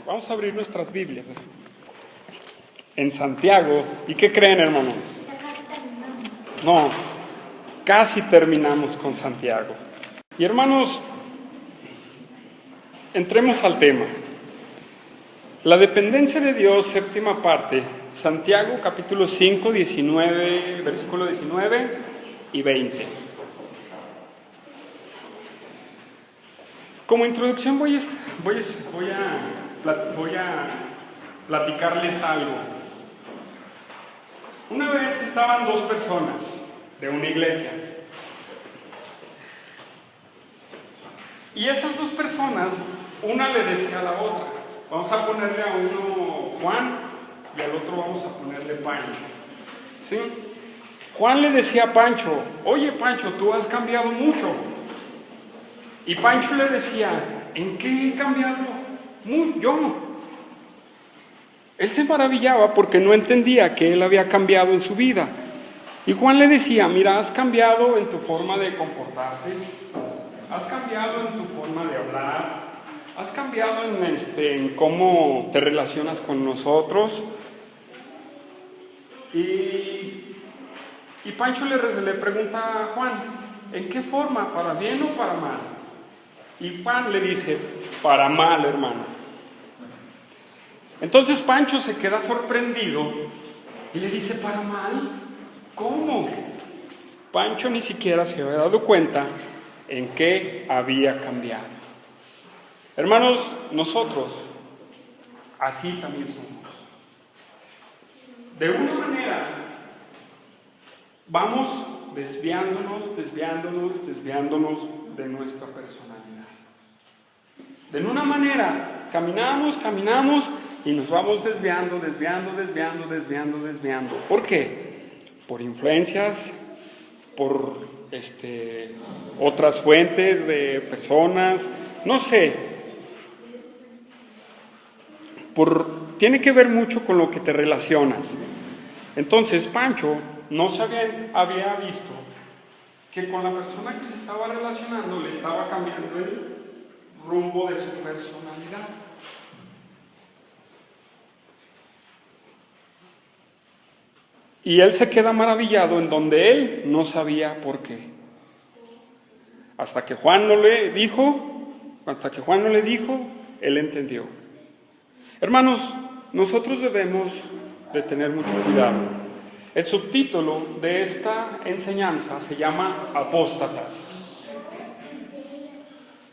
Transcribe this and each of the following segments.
Vamos a abrir nuestras Biblias en Santiago. ¿Y qué creen, hermanos? No, casi terminamos con Santiago. Y hermanos, entremos al tema. La dependencia de Dios, séptima parte, Santiago capítulo 5, 19, versículo 19 y 20. Como introducción voy a platicarles algo. Una vez estaban dos personas de una iglesia. Y esas dos personas, una le decía a la otra. Vamos a ponerle a uno Juan y al otro vamos a ponerle Pancho. ¿Sí? Juan le decía a Pancho: oye Pancho, tú has cambiado mucho. Y Pancho le decía: ¿en qué he cambiado? Yo. Él se maravillaba porque no entendía que él había cambiado en su vida. Y Juan le decía: mira, has cambiado en tu forma de comportarte, has cambiado en tu forma de hablar, has cambiado en cómo te relacionas con nosotros. Y Pancho le pregunta a Juan: ¿en qué forma? ¿Para bien o para mal? Y Juan le dice: para mal, hermano. Entonces Pancho se queda sorprendido y le dice: ¿para mal? ¿Cómo? Pancho ni siquiera se había dado cuenta en qué había cambiado. Hermanos, nosotros así también somos. De una manera vamos desviándonos de nuestra personalidad. De una manera caminamos y nos vamos desviando. ¿Por qué? Por influencias, por otras fuentes de personas, no sé. Tiene que ver mucho con lo que te relacionas. Entonces Pancho no había visto que con la persona que se estaba relacionando le estaba cambiando el rumbo de su personalidad. Y él se queda maravillado en donde él no sabía por qué. Hasta que Juan no le dijo, él entendió. Hermanos, nosotros debemos de tener mucho cuidado. El subtítulo de esta enseñanza se llama Apóstatas.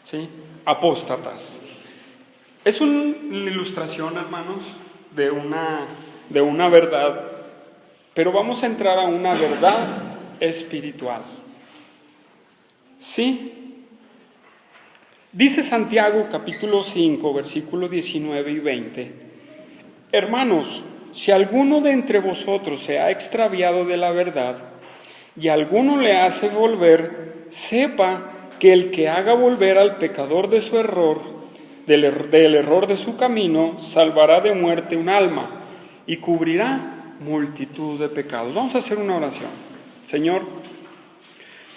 ¿Sí? Apóstatas. Es una ilustración, hermanos, de una verdad, pero vamos a entrar a una verdad espiritual. ¿Sí? Dice Santiago capítulo 5, versículos 19 y 20: hermanos, si alguno de entre vosotros se ha extraviado de la verdad y alguno le hace volver, sepa que el que haga volver al pecador de su error, del error de su camino, salvará de muerte un alma y cubrirá multitud de pecados. Vamos a hacer una oración. Señor,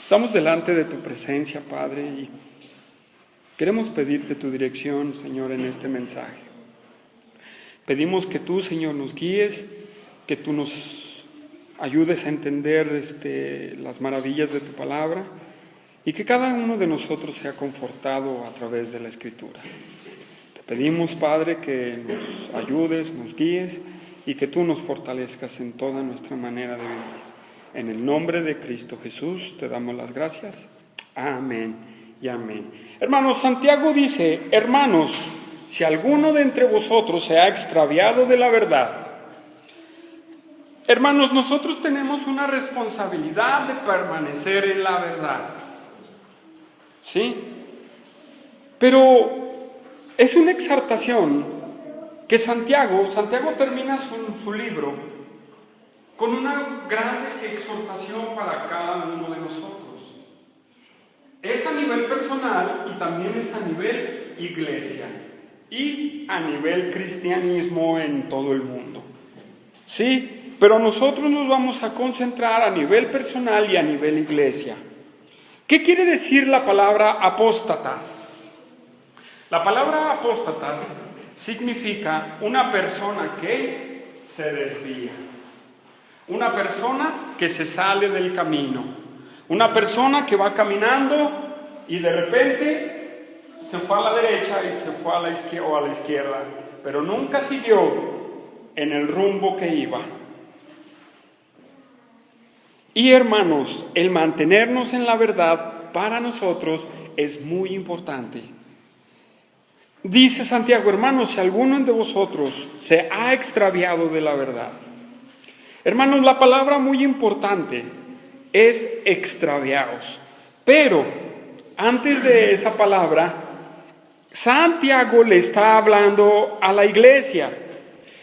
estamos delante de tu presencia, Padre, y queremos pedirte tu dirección, Señor, en este mensaje. Pedimos que tú, Señor, nos guíes, que tú nos ayudes a entender las maravillas de tu palabra y que cada uno de nosotros sea confortado a través de la Escritura. Te pedimos, Padre, que nos ayudes, nos guíes y que tú nos fortalezcas en toda nuestra manera de vivir. En el nombre de Cristo Jesús te damos las gracias. Amén y amén. Hermanos, Santiago dice: hermanos, si alguno de entre vosotros se ha extraviado de la verdad. Hermanos, nosotros tenemos una responsabilidad de permanecer en la verdad. ¿Sí? Pero es una exhortación que Santiago termina su libro con una grande exhortación para cada uno de nosotros. Es a nivel personal y también es a nivel iglesia y a nivel cristianismo en todo el mundo. Sí, pero nosotros nos vamos a concentrar a nivel personal y a nivel iglesia. ¿Qué quiere decir la palabra apóstatas? La palabra apóstatas significa una persona que se desvía, una persona que se sale del camino, una persona que va caminando y de repente se fue a la derecha y se fue a la izquierda o a la izquierda, pero nunca siguió en el rumbo que iba. Y hermanos, el mantenernos en la verdad para nosotros es muy importante. Dice Santiago, hermanos, si alguno de vosotros se ha extraviado de la verdad. Hermanos, la palabra muy importante es extraviados. Pero antes de esa palabra, Santiago le está hablando a la iglesia,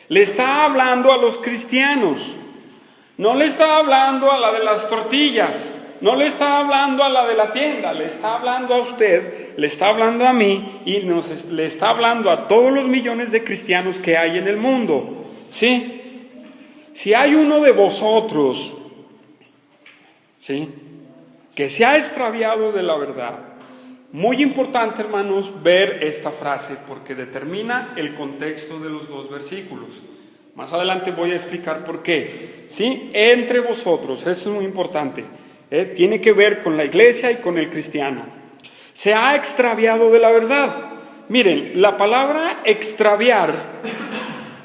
le está hablando a los cristianos. No le está hablando a la de las tortillas, no le está hablando a la de la tienda, le está hablando a usted, le está hablando a mí y le está hablando a todos los millones de cristianos que hay en el mundo. ¿Sí? Si hay uno de vosotros, ¿sí?, que se ha extraviado de la verdad, muy importante, hermanos, ver esta frase porque determina el contexto de los dos versículos. Más adelante voy a explicar por qué. ¿Sí? Entre vosotros, eso es muy importante. Tiene que ver con la iglesia y con el cristiano. Se ha extraviado de la verdad. Miren, la palabra extraviar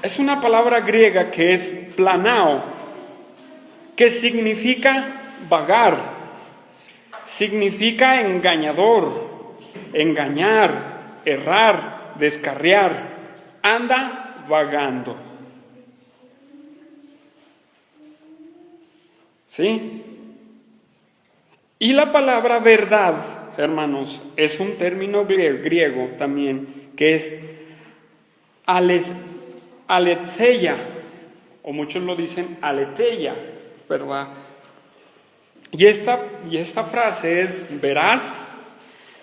es una palabra griega que es planao, que significa vagar, significa engañador, engañar, errar, descarriar, anda vagando. ¿Sí? Y la palabra verdad, hermanos, es un término griego también, que es aletheia, o muchos lo dicen aletheia, ¿verdad? Y esta frase es veraz,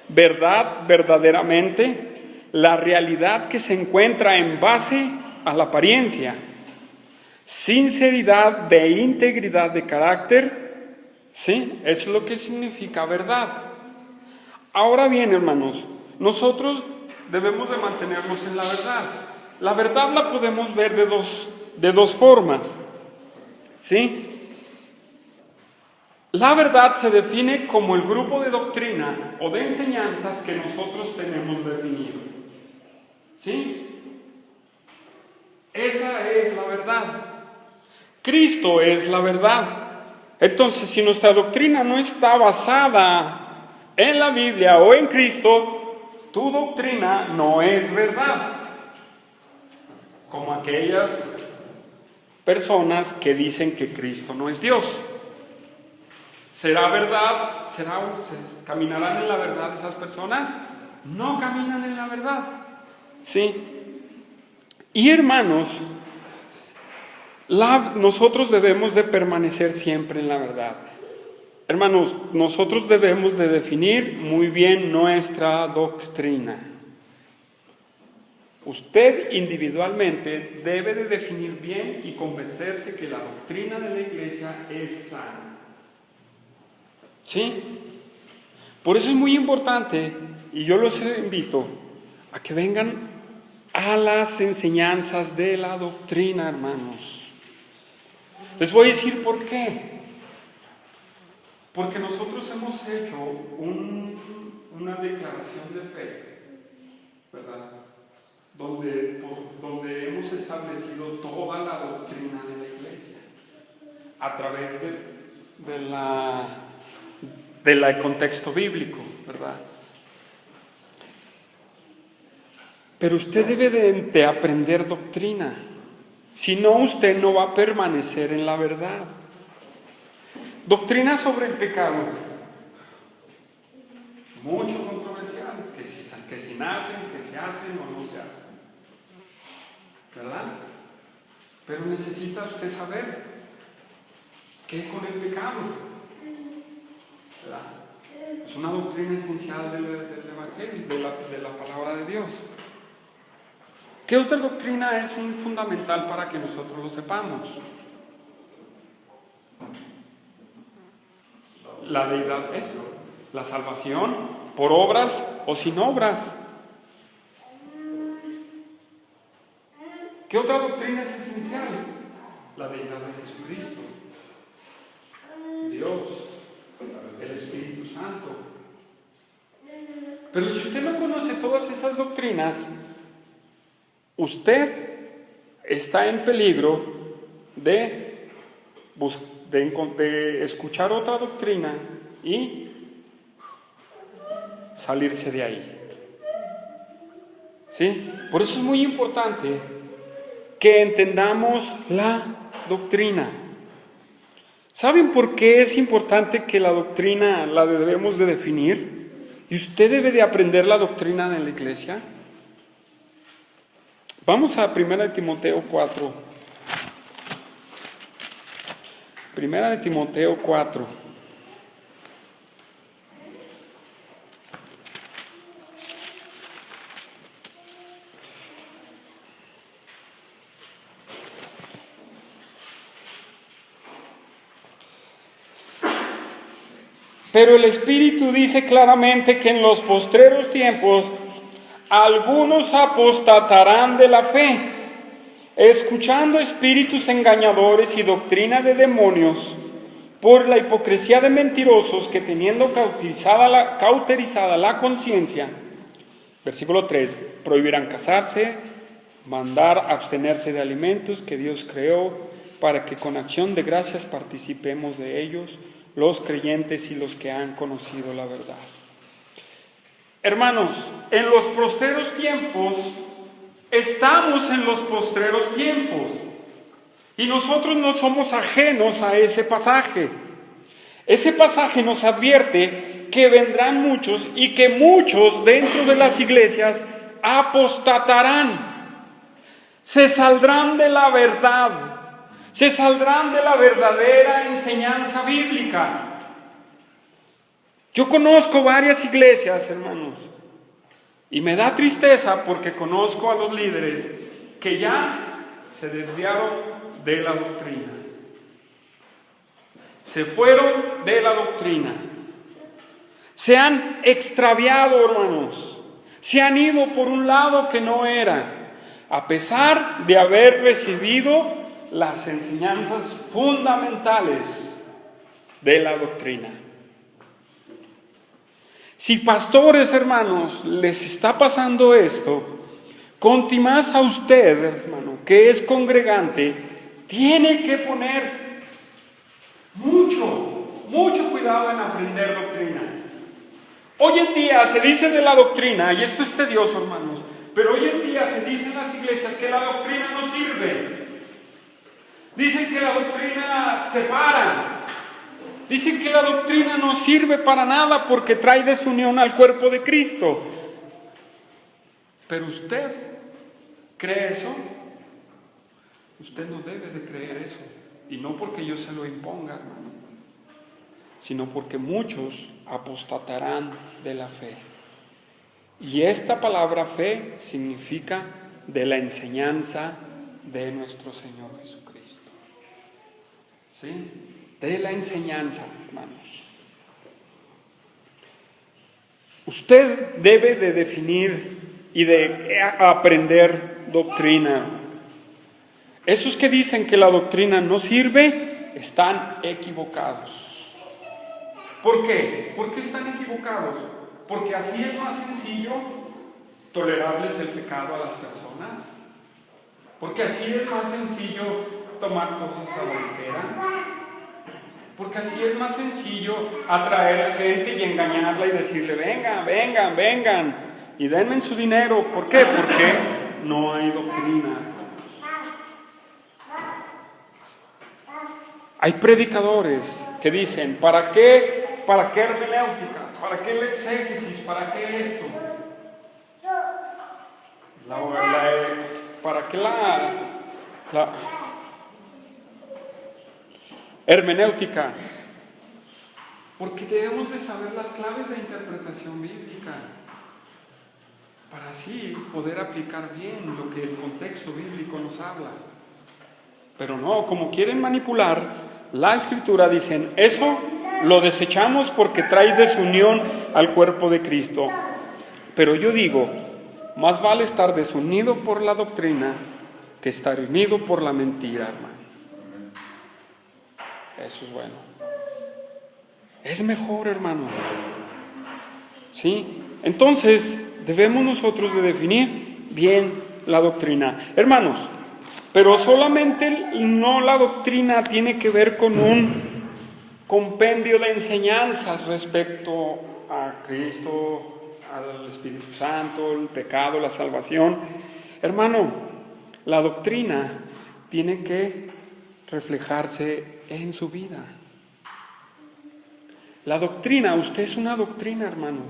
verdad, verdaderamente, la realidad que se encuentra en base a la apariencia, sinceridad de integridad de carácter, ¿sí? Es lo que significa verdad. Ahora bien, hermanos, nosotros debemos de mantenernos en la verdad. La verdad la podemos ver de dos formas, ¿sí? La verdad se define como el grupo de doctrina o de enseñanzas que nosotros tenemos definido, ¿sí? Esa es la verdad. Cristo es la verdad. Entonces, si nuestra doctrina no está basada en la Biblia o en Cristo, tu doctrina no es verdad. Como aquellas personas que dicen que Cristo no es Dios. ¿Será verdad? ¿Caminarán en la verdad esas personas? No caminan en la verdad. ¿Sí? Y hermanos, nosotros debemos de permanecer siempre en la verdad. Hermanos, nosotros debemos de definir muy bien nuestra doctrina. Usted individualmente debe de definir bien y convencerse que la doctrina de la iglesia es sana. ¿Sí? Por eso es muy importante, y yo los invito a que vengan a las enseñanzas de la doctrina, hermanos. Les voy a decir por qué. Porque nosotros hemos hecho una declaración de fe, ¿verdad? Donde hemos establecido toda la doctrina de la iglesia a través del contexto bíblico, ¿verdad? Pero usted debe de aprender doctrina. Si no, usted no va a permanecer en la verdad. Doctrina sobre el pecado. Mucho controversial. Que si nacen, que se hacen o no se hacen. ¿Verdad? Pero necesita usted saber qué con el pecado. ¿Verdad? Es una doctrina esencial del Evangelio, de la palabra de Dios. ¿Qué otra doctrina es fundamental para que nosotros lo sepamos? La deidad, la salvación, por obras o sin obras. ¿Qué otra doctrina es esencial? La deidad de Jesucristo, Dios, el Espíritu Santo. Pero si usted no conoce todas esas doctrinas, usted está en peligro de escuchar otra doctrina y salirse de ahí. ¿Sí? Por eso es muy importante que entendamos la doctrina. ¿Saben por qué es importante que la doctrina la debemos de definir? Y usted debe de aprender la doctrina en la iglesia. Vamos a 1 Timoteo 4. 1 Timoteo 4. Pero el Espíritu dice claramente que en los postreros tiempos algunos apostatarán de la fe, escuchando espíritus engañadores y doctrina de demonios, por la hipocresía de mentirosos que teniendo cauterizada la conciencia, versículo 3, prohibirán casarse, mandar abstenerse de alimentos que Dios creó, para que con acción de gracias participemos de ellos, los creyentes y los que han conocido la verdad. Hermanos, en los postreros tiempos, estamos en los postreros tiempos. Y nosotros no somos ajenos a ese pasaje. Ese pasaje nos advierte que vendrán muchos y que muchos dentro de las iglesias apostatarán. Se saldrán de la verdad. Se saldrán de la verdadera enseñanza bíblica. Yo conozco varias iglesias, hermanos, y me da tristeza porque conozco a los líderes que ya se desviaron de la doctrina. Se fueron de la doctrina. Se han extraviado, hermanos. Se han ido por un lado que no era, a pesar de haber recibido las enseñanzas fundamentales de la doctrina. Si pastores, hermanos, les está pasando esto, contimás a usted, hermano, que es congregante, tiene que poner mucho cuidado en aprender doctrina. Hoy en día se dice de la doctrina, y esto es tedioso, hermanos, pero hoy en día se dice en las iglesias que la doctrina no sirve. Dicen que la doctrina separa. Dicen que la doctrina no sirve para nada porque trae desunión al cuerpo de Cristo. Pero usted cree eso. Usted no debe de creer eso. Y no porque yo se lo imponga, hermano, sino porque muchos apostatarán de la fe. Y esta palabra fe significa de la enseñanza de nuestro Señor Jesucristo. ¿Sí? De la enseñanza, hermanos. Usted debe de definir y de aprender doctrina. Esos que dicen que la doctrina no sirve, están equivocados. ¿Por qué? ¿Por qué están equivocados? Porque así es más sencillo tolerarles el pecado a las personas. Porque así es más sencillo tomar cosas a la ligera. Porque así es más sencillo atraer a gente y engañarla y decirle, vengan, y denme su dinero. ¿Por qué? Porque no hay doctrina. Hay predicadores que dicen, ¿para qué hermenéutica? ¿Para qué el exégesis? ¿Para qué esto? ¿Para qué la hermenéutica? Porque debemos de saber las claves de interpretación bíblica para así poder aplicar bien lo que el contexto bíblico nos habla. Pero no, como quieren manipular la escritura, dicen, eso lo desechamos porque trae desunión al cuerpo de Cristo. Pero yo digo, más vale estar desunido por la doctrina que estar unido por la mentira, hermano. Eso es bueno. Es mejor, hermano. ¿Sí? Entonces, debemos nosotros de definir bien la doctrina. Hermanos, pero solamente no la doctrina tiene que ver con un compendio de enseñanzas respecto a Cristo, al Espíritu Santo, el pecado, la salvación. Hermano, la doctrina tiene que reflejarse en su vida. La doctrina, usted es una doctrina, hermano,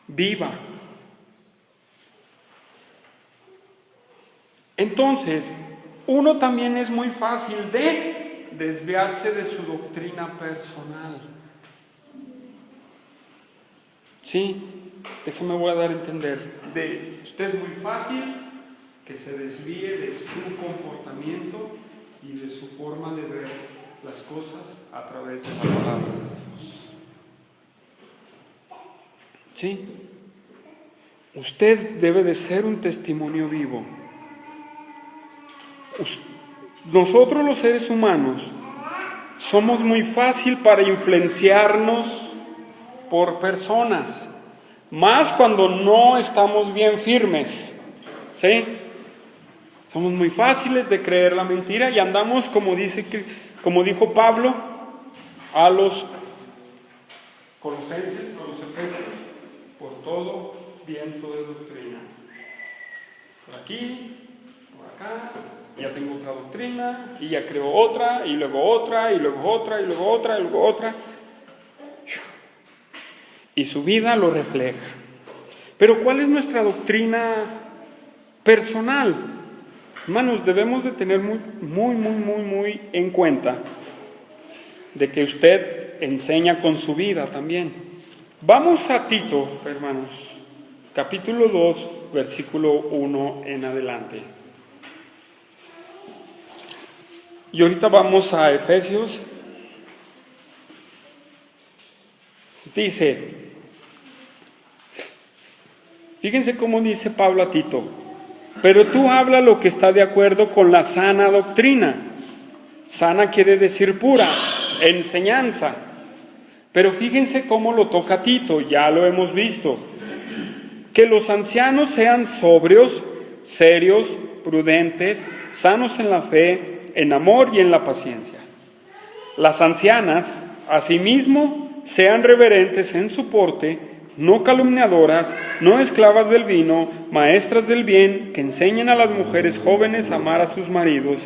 viva. Entonces, uno también es muy fácil de desviarse de su doctrina personal. Sí, déjeme voy a dar a entender. Usted es muy fácil que se desvíe de su comportamiento y de su forma de ver las cosas a través de la palabra de Dios. Sí, usted debe de ser un testimonio vivo. Nosotros los seres humanos somos muy fácil para influenciarnos por personas, más cuando no estamos bien firmes, ¿sí? Somos muy fáciles de creer la mentira y andamos como dijo Pablo a los colosenses, a los efesios, por todo viento de doctrina. Por aquí, por acá, ya tengo otra doctrina, y ya creo otra, y luego otra, y luego otra, y luego otra, y luego otra. Y su vida lo refleja. Pero ¿cuál es nuestra doctrina personal? Hermanos, debemos de tener muy en cuenta de que usted enseña con su vida también. Vamos a Tito, hermanos, capítulo 2, versículo 1 en adelante. Y ahorita vamos a Efesios. Dice, fíjense cómo dice Pablo a Tito: pero tú habla lo que está de acuerdo con la sana doctrina. Sana quiere decir pura, enseñanza. Pero fíjense cómo lo toca Tito, ya lo hemos visto. Que los ancianos sean sobrios, serios, prudentes, sanos en la fe, en amor y en la paciencia. Las ancianas, asimismo, sean reverentes en su porte, no calumniadoras, no esclavas del vino, maestras del bien, que enseñen a las mujeres jóvenes a amar a sus maridos,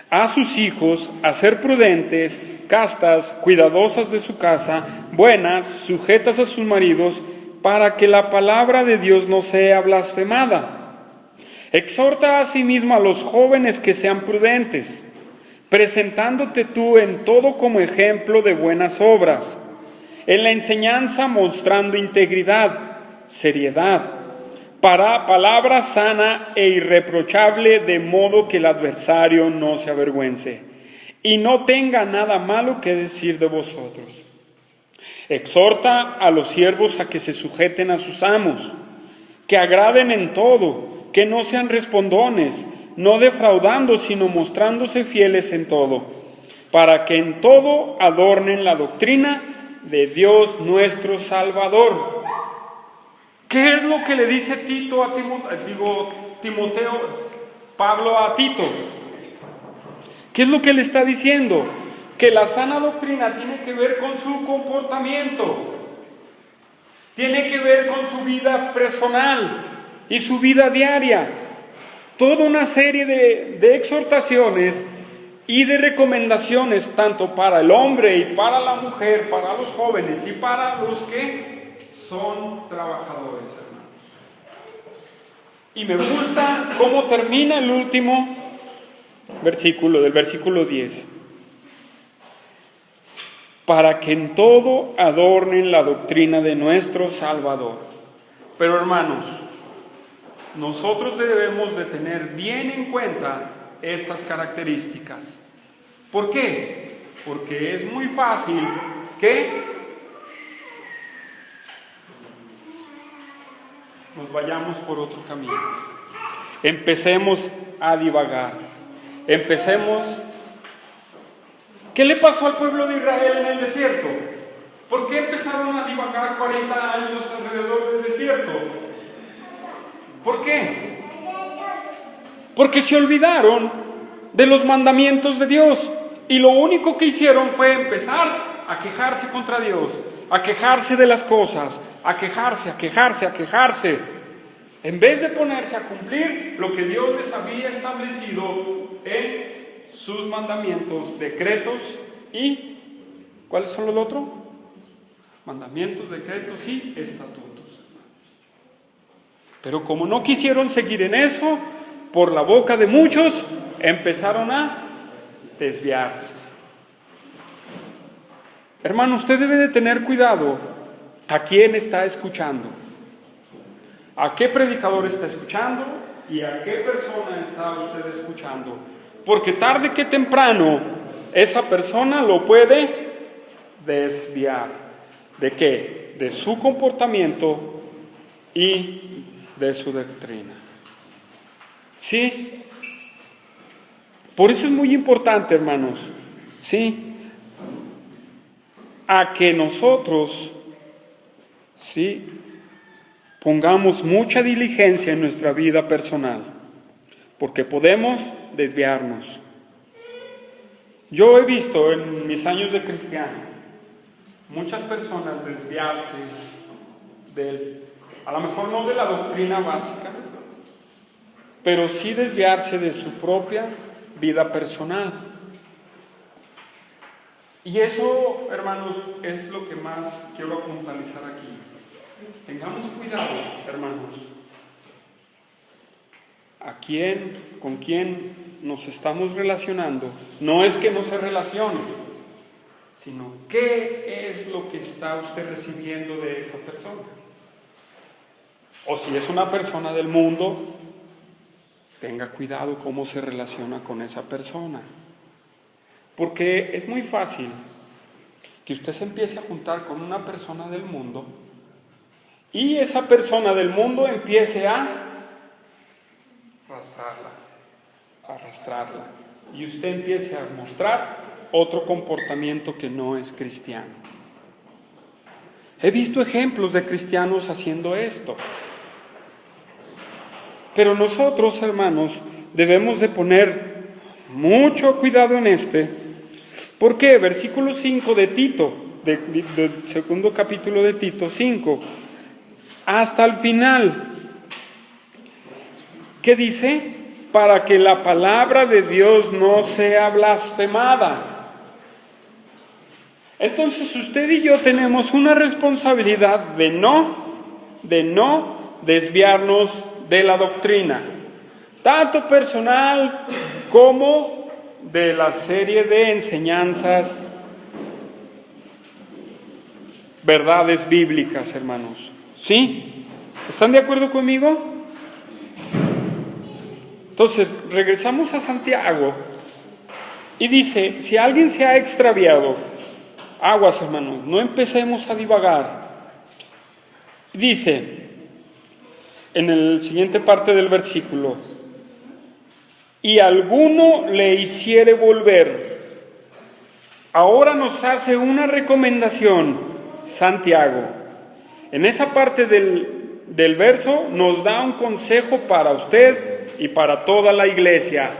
a sus hijos, a ser prudentes, castas, cuidadosas de su casa, buenas, sujetas a sus maridos, para que la palabra de Dios no sea blasfemada. Exhorta asimismo a los jóvenes que sean prudentes, presentándote tú en todo como ejemplo de buenas obras, en la enseñanza mostrando integridad, seriedad, para palabra sana e irreprochable, de modo que el adversario no se avergüence y no tenga nada malo que decir de vosotros. Exhorta a los siervos a que se sujeten a sus amos, que agraden en todo, que no sean respondones, no defraudando, sino mostrándose fieles en todo, para que en todo adornen la doctrina de Dios nuestro Salvador. ¿Qué es lo que le dice Pablo a Tito? ¿Qué es lo que le está diciendo? Que la sana doctrina tiene que ver con su comportamiento, tiene que ver con su vida personal y su vida diaria. Toda una serie de exhortaciones y de recomendaciones, tanto para el hombre y para la mujer, para los jóvenes y para los que son trabajadores, hermanos. Y me gusta cómo termina el último versículo, del versículo 10. Para que en todo adornen la doctrina de nuestro Salvador. Pero hermanos, nosotros debemos de tener bien en cuenta estas características. ¿Por qué? Porque es muy fácil que nos vayamos por otro camino. Empecemos a divagar. Empecemos. ¿Qué le pasó al pueblo de Israel en el desierto? ¿Por qué empezaron a divagar 40 años alrededor del desierto? ¿Por qué? Porque se olvidaron de los mandamientos de Dios y lo único que hicieron fue empezar a quejarse contra Dios, a quejarse de las cosas, a quejarse, en vez de ponerse a cumplir lo que Dios les había establecido en sus mandamientos, decretos y ¿cuáles son los otros? Mandamientos, decretos y estatutos. Pero como no quisieron seguir en eso, por la boca de muchos empezaron a desviarse. Hermano, usted debe de tener cuidado a quién está escuchando, a qué predicador está escuchando y a qué persona está usted escuchando. Porque tarde que temprano esa persona lo puede desviar. ¿De qué? De su comportamiento y de su doctrina. ¿Sí? Por eso es muy importante, hermanos, ¿sí? A que nosotros, ¿sí?, pongamos mucha diligencia en nuestra vida personal, porque podemos desviarnos. Yo he visto en mis años de cristiano muchas personas desviarse a lo mejor no de la doctrina básica, pero sí desviarse de su propia vida personal. Y eso, hermanos, es lo que más quiero puntualizar aquí. Tengamos cuidado, hermanos. ¿Con quién nos estamos relacionando? No es que no se relacione, sino qué es lo que está usted recibiendo de esa persona. O si es una persona del mundo, tenga cuidado cómo se relaciona con esa persona. Porque es muy fácil que usted se empiece a juntar con una persona del mundo y esa persona del mundo empiece a arrastrarla y usted empiece a mostrar otro comportamiento que no es cristiano. He visto ejemplos de cristianos haciendo esto. Pero nosotros, hermanos, debemos de poner mucho cuidado en ¿Por qué? Versículo 5 de Tito, del segundo capítulo de Tito 5, hasta el final. ¿Qué dice? Para que la palabra de Dios no sea blasfemada. Entonces usted y yo tenemos una responsabilidad de no desviarnos de la doctrina, tanto personal como de la serie de enseñanzas, verdades bíblicas, hermanos. ¿Sí? ¿Están de acuerdo conmigo? Entonces, regresamos a Santiago y dice, si alguien se ha extraviado, aguas, hermanos, no empecemos a divagar. Dice, en la siguiente parte del versículo, y alguno le hiciere volver. Ahora nos hace una recomendación Santiago. En esa parte del verso nos da un consejo para usted y para toda la iglesia.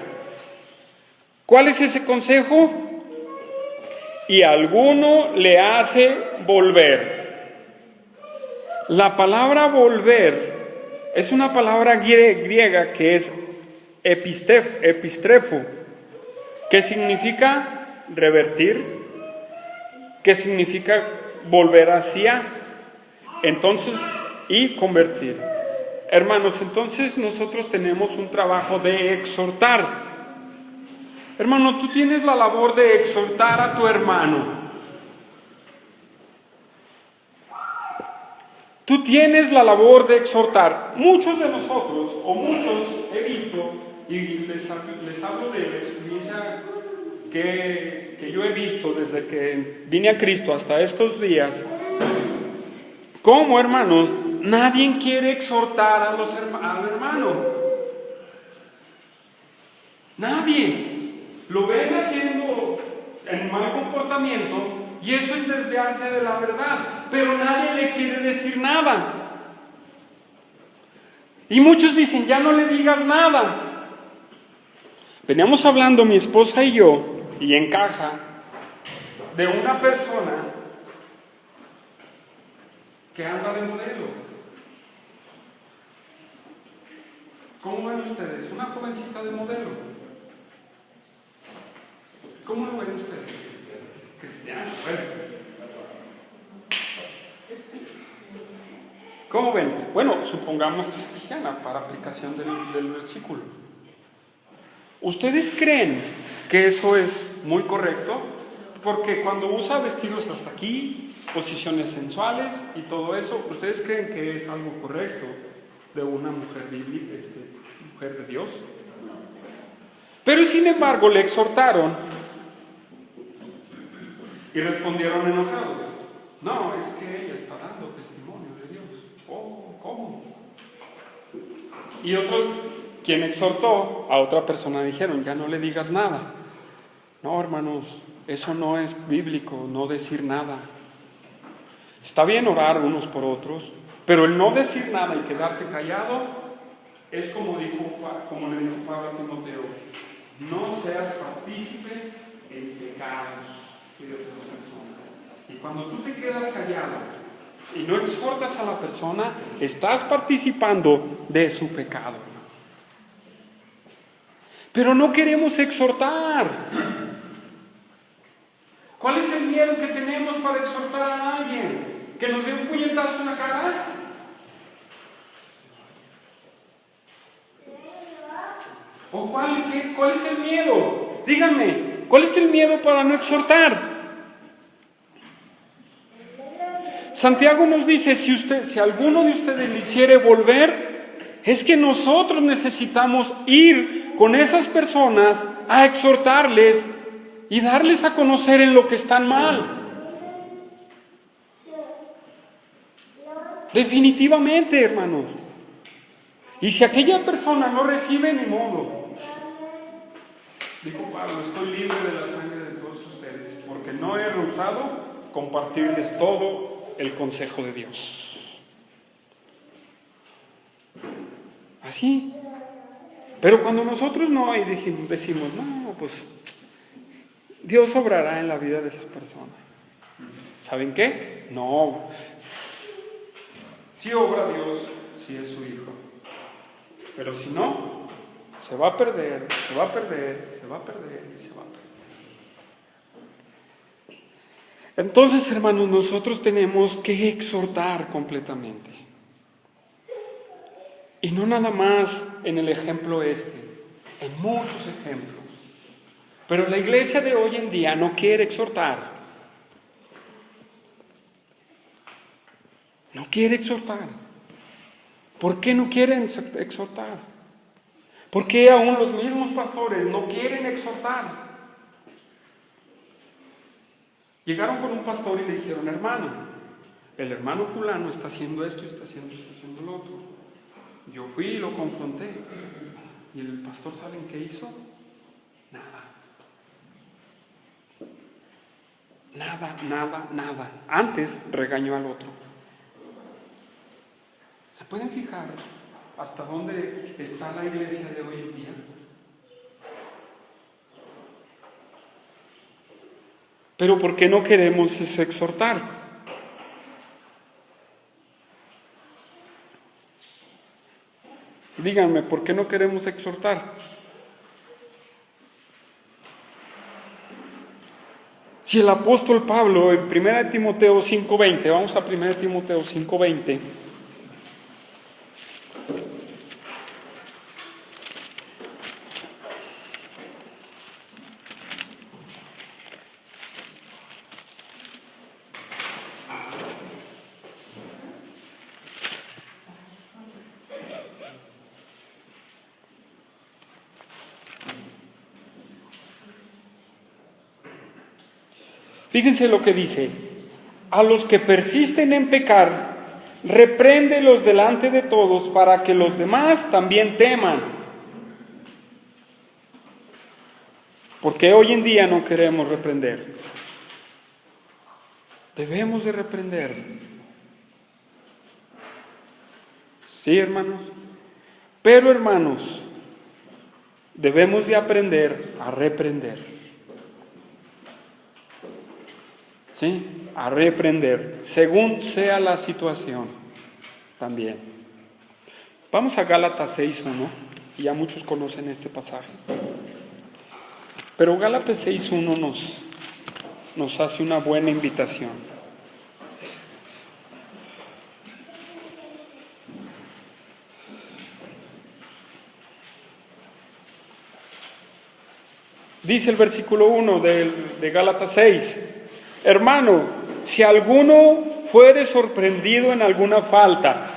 ¿Cuál es ese consejo? Y alguno le hace volver. La palabra volver es una palabra griega que es epistrefo, que significa revertir, que significa volver hacia, entonces, y convertir. Hermanos, entonces nosotros tenemos un trabajo de exhortar. Hermano, tú tienes la labor de exhortar a tu hermano. Tú tienes la labor de exhortar. Muchos de nosotros, o muchos he visto, y les hablo de la experiencia que yo he visto desde que vine a Cristo hasta estos días, como hermanos, nadie quiere exhortar al hermano. Nadie. Lo ven haciendo el mal comportamiento y eso es desviarse de la verdad. Pero nadie le quiere decir nada. Y muchos dicen, ya no le digas nada. Veníamos hablando mi esposa y yo, y encaja, de una persona que anda de modelo. ¿Cómo ven ustedes? Una jovencita de modelo. ¿Cómo lo ven ustedes? Cristiano. ¿Cómo ven? Bueno, supongamos que es cristiana para aplicación del versículo. ¿Ustedes creen que eso es muy correcto? Porque cuando usa vestidos hasta aquí, posiciones sensuales y todo eso, ¿ustedes creen que es algo correcto de una mujer bíblica, mujer de Dios? Pero sin embargo le exhortaron y respondieron enojados. No, es que ella está dando testimonio de Dios. Oh, ¿cómo? Y otros, quien exhortó a otra persona, dijeron, ya no le digas nada. No, hermanos, eso no es bíblico, no decir nada. Está bien orar unos por otros, pero el no decir nada y quedarte callado es como le dijo Pablo a Timoteo, no seas partícipe en pecados de otras personas. Y cuando tú te quedas callado y no exhortas a la persona, estás participando de su pecado. Pero no queremos exhortar. ¿Cuál es el miedo que tenemos para exhortar a alguien? ¿Que nos dé un puñetazo en la cara? ¿O cuál es el miedo? Díganme, ¿cuál es el miedo para no exhortar? Santiago nos dice, si alguno de ustedes le hiciere volver, es que nosotros necesitamos ir con esas personas a exhortarles y darles a conocer en lo que están mal. Definitivamente, hermanos. Y si aquella persona no recibe, ni modo. Dijo Pablo, estoy libre de la sangre de todos ustedes, porque no he rehusado compartirles todo el consejo de Dios. Así. Pero cuando nosotros no, y decimos, no, pues Dios obrará en la vida de esa persona. ¿Saben qué? No. Si obra Dios, si es su hijo. Pero si no, se va a perder, se va a perder, se va a perder y se va a perder. Entonces, hermanos, nosotros tenemos que exhortar completamente. Y no nada más en el ejemplo en muchos ejemplos. Pero la iglesia de hoy en día no quiere exhortar. No quiere exhortar. ¿Por qué no quieren exhortar? ¿Por qué aún los mismos pastores no quieren exhortar? Llegaron con un pastor y le dijeron, hermano, el hermano fulano está haciendo esto, está haciendo lo otro. Yo fui y lo confronté. ¿Y el pastor saben qué hizo? Nada. Antes regañó al otro. ¿Se pueden fijar hasta dónde está la iglesia de hoy en día? Pero ¿por qué no queremos exhortar? Díganme, ¿por qué no queremos exhortar? Si el apóstol Pablo en 1 Timoteo 5:20, vamos a 1 Timoteo 5:20. Fíjense lo que dice: a los que persisten en pecar, repréndelos delante de todos para que los demás también teman. Porque hoy en día no queremos reprender. Debemos de reprender. Sí, hermanos. Pero, hermanos, debemos de aprender a reprender. ¿Sí? A reprender, según sea la situación también. Vamos a Gálatas 6:1. Ya muchos conocen este pasaje. Pero Gálatas 6:1 nos hace una buena invitación. Dice el versículo 1 de Gálatas 6: Hermano, si alguno fuere sorprendido en alguna falta,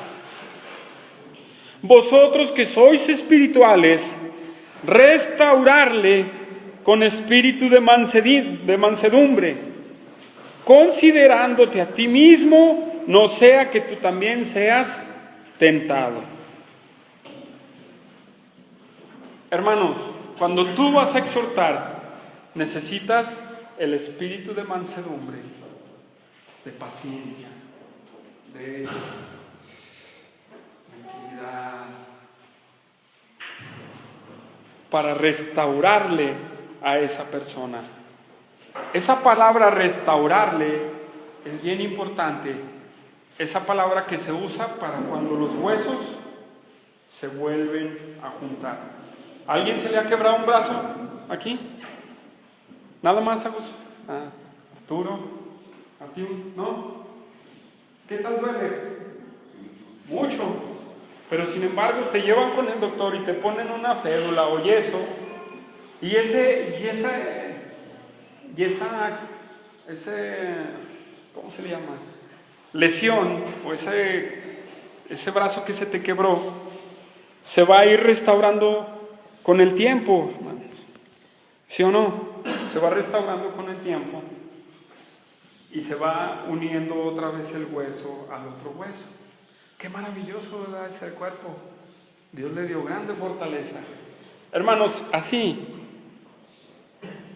vosotros que sois espirituales, restaurarle con espíritu de mansedumbre, considerándote a ti mismo, no sea que tú también seas tentado. Hermanos, cuando tú vas a exhortar, necesitas el espíritu de mansedumbre, de paciencia, de tranquilidad, para restaurarle a esa persona. Esa palabra restaurarle es bien importante. Esa palabra que se usa para cuando los huesos se vuelven a juntar. ¿A alguien se le ha quebrado un brazo aquí? Nada más, Arturo, a ti, ¿no? ¿Qué tal duele? Mucho. Pero sin embargo te llevan con el doctor y te ponen una fédula o yeso, y esa, ¿cómo se le llama? Lesión, o ese brazo que se te quebró, se va a ir restaurando con el tiempo, hermanos. ¿Sí o no? Se va restaurando con el tiempo y se va uniendo otra vez el hueso al otro hueso. Qué maravilloso, ¿verdad? Es el cuerpo. Dios le dio grande fortaleza. Hermanos, así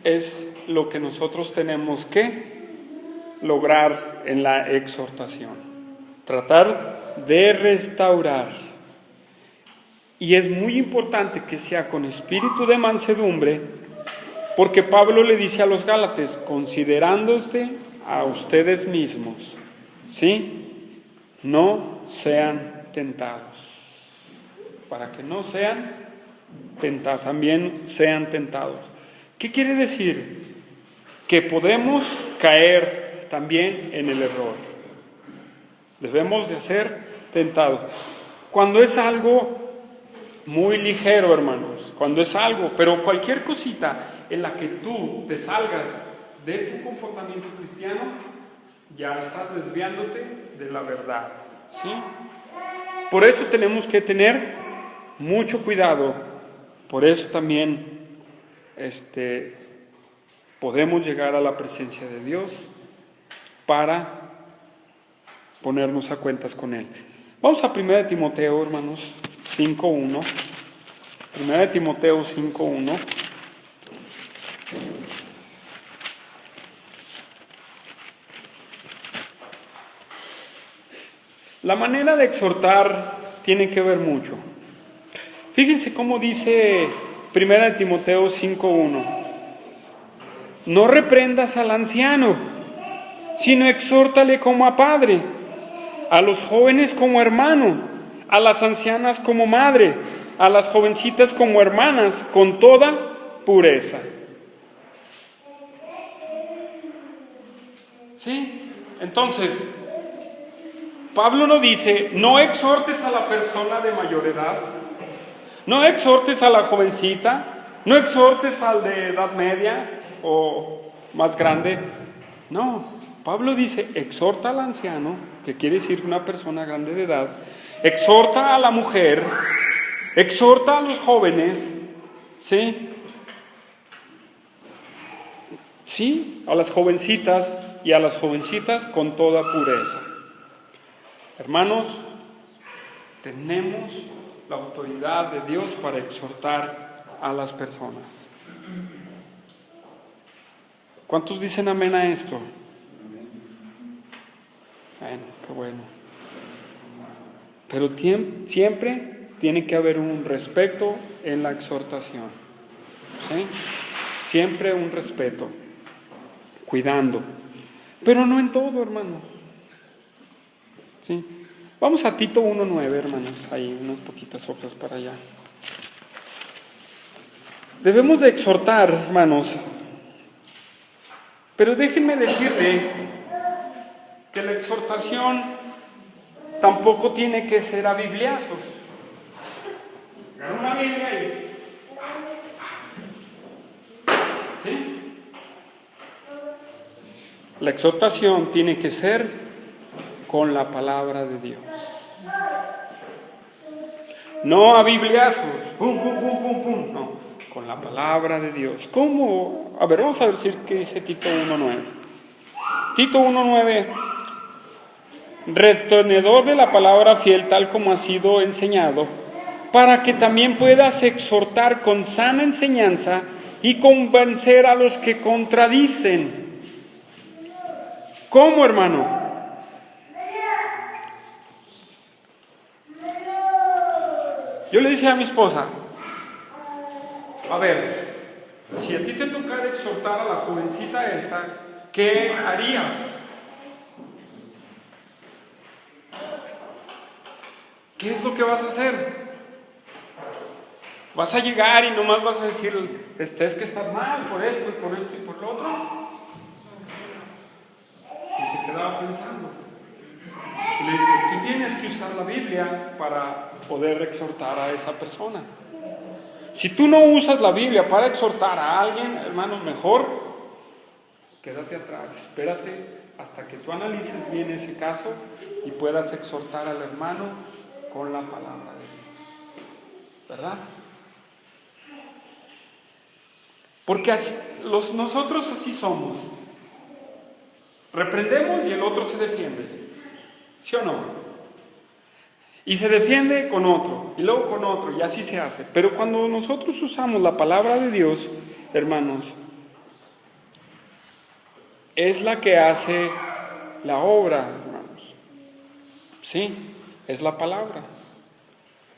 es lo que nosotros tenemos que lograr en la exhortación. Tratar de restaurar. Y es muy importante que sea con espíritu de mansedumbre, porque Pablo le dice a los Gálatas, considerándose a ustedes mismos, ¿sí? No sean tentados. Para que no sean tentados, también sean tentados. ¿Qué quiere decir? Que podemos caer también en el error. Debemos de ser tentados. Cuando es algo muy ligero, hermanos, cuando es algo, pero cualquier cosita en la que tú te salgas de tu comportamiento cristiano, ya estás desviándote de la verdad, ¿sí? Por eso tenemos que tener mucho cuidado. Por eso también podemos llegar a la presencia de Dios para ponernos a cuentas con Él. Vamos a 1 Timoteo, hermanos, 5:1. 1 Timoteo 5:1. La manera de exhortar tiene que ver mucho. Fíjense cómo dice 1 Timoteo 5:1. No reprendas al anciano, sino exhórtale como a padre, a los jóvenes como hermano, a las ancianas como madre, a las jovencitas como hermanas, con toda pureza. ¿Sí? Entonces, Pablo nos dice, no exhortes a la persona de mayor edad, no exhortes a la jovencita, no exhortes al de edad media o más grande. No, Pablo dice, exhorta al anciano, que quiere decir una persona grande de edad, exhorta a la mujer, exhorta a los jóvenes, ¿sí? Sí, a las jovencitas y a las jovencitas con toda pureza. Hermanos, tenemos la autoridad de Dios para exhortar a las personas. ¿Cuántos dicen amén a esto? Bueno, qué bueno. Pero siempre tiene que haber un respeto en la exhortación. ¿Sí? Siempre un respeto, cuidando. Pero no en todo, hermano. ¿Sí? Vamos a Tito 1:9, hermanos. Ahí, unas poquitas hojas para allá. Debemos de exhortar, hermanos. Pero déjenme decirle que la exhortación tampoco tiene que ser a bibliazos. Agarra una Biblia ahí. ¿Sí? La exhortación tiene que ser con la palabra de Dios. No a bibliazos. Pum, pum, pum, pum, pum. No, con la palabra de Dios. ¿Cómo? A ver, vamos a decir qué dice Tito 1:9. Tito 1:9. Retenedor de la palabra fiel tal como ha sido enseñado, para que también puedas exhortar con sana enseñanza y convencer a los que contradicen. ¿Cómo, hermano? Yo le decía a mi esposa, a ver, si a ti te tocara exhortar a la jovencita esta, ¿qué harías? ¿Qué es lo que vas a hacer? ¿Vas a llegar y nomás vas a decir, es que estás mal por esto y por esto y por lo otro? Y se quedaba pensando. Y le dije, tú tienes que usar la Biblia para poder exhortar a esa persona. Si tú no usas la Biblia para exhortar a alguien, hermano, mejor quédate atrás, espérate hasta que tú analices bien ese caso y puedas exhortar al hermano con la palabra de Dios. ¿Verdad? Porque nosotros así somos. Reprendemos y el otro se defiende. ¿Sí o no? Y se defiende con otro, y luego con otro, y así se hace. Pero cuando nosotros usamos la palabra de Dios, hermanos, es la que hace la obra, hermanos. Sí, es la palabra.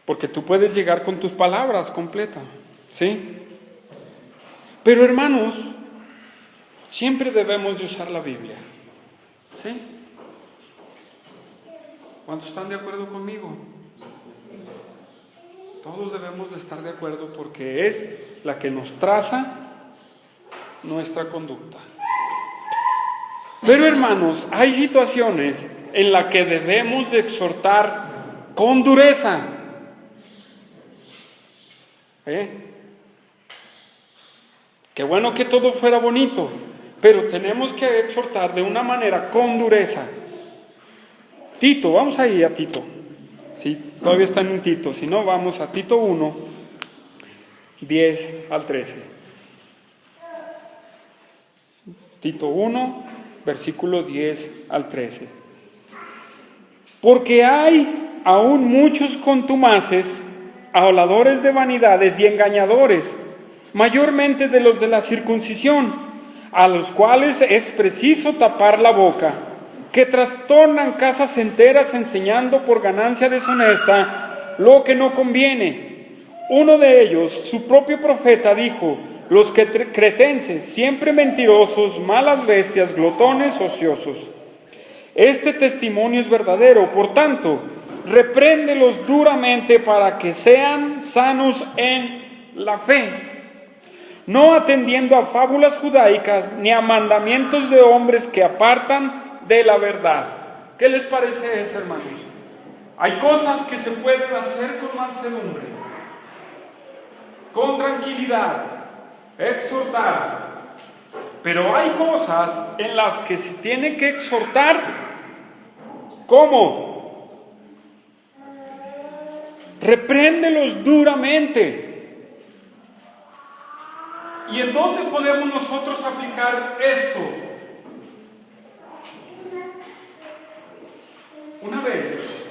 Porque tú puedes llegar con tus palabras completas, ¿sí? Pero, hermanos, siempre debemos de usar la Biblia, ¿sí? ¿Cuántos están de acuerdo conmigo? Todos debemos de estar de acuerdo porque es la que nos traza nuestra conducta. Pero, hermanos, hay situaciones en las que debemos de exhortar con dureza. Qué bueno que todo fuera bonito, pero tenemos que exhortar de una manera con dureza. Tito, vamos ahí a Tito. Sí, todavía están en Tito, si no vamos a Tito 1, 10 al 13. Tito 1, versículo 10 al 13. Porque hay aún muchos contumaces, habladores de vanidades y engañadores, mayormente de los de la circuncisión, a los cuales es preciso tapar la boca, que trastornan casas enteras enseñando por ganancia deshonesta lo que no conviene. Uno de ellos, su propio profeta, dijo: los cretenses, siempre mentirosos, malas bestias, glotones, ociosos. Este testimonio es verdadero, por tanto, repréndelos duramente para que sean sanos en la fe, no atendiendo a fábulas judaicas ni a mandamientos de hombres que apartan de la verdad. ¿Qué les parece eso, hermanos? Hay cosas que se pueden hacer con mansedumbre, con tranquilidad, exhortar, pero hay cosas en las que se tiene que exhortar. ¿Cómo? Repréndelos duramente. ¿Y en dónde podemos nosotros aplicar esto? Una vez,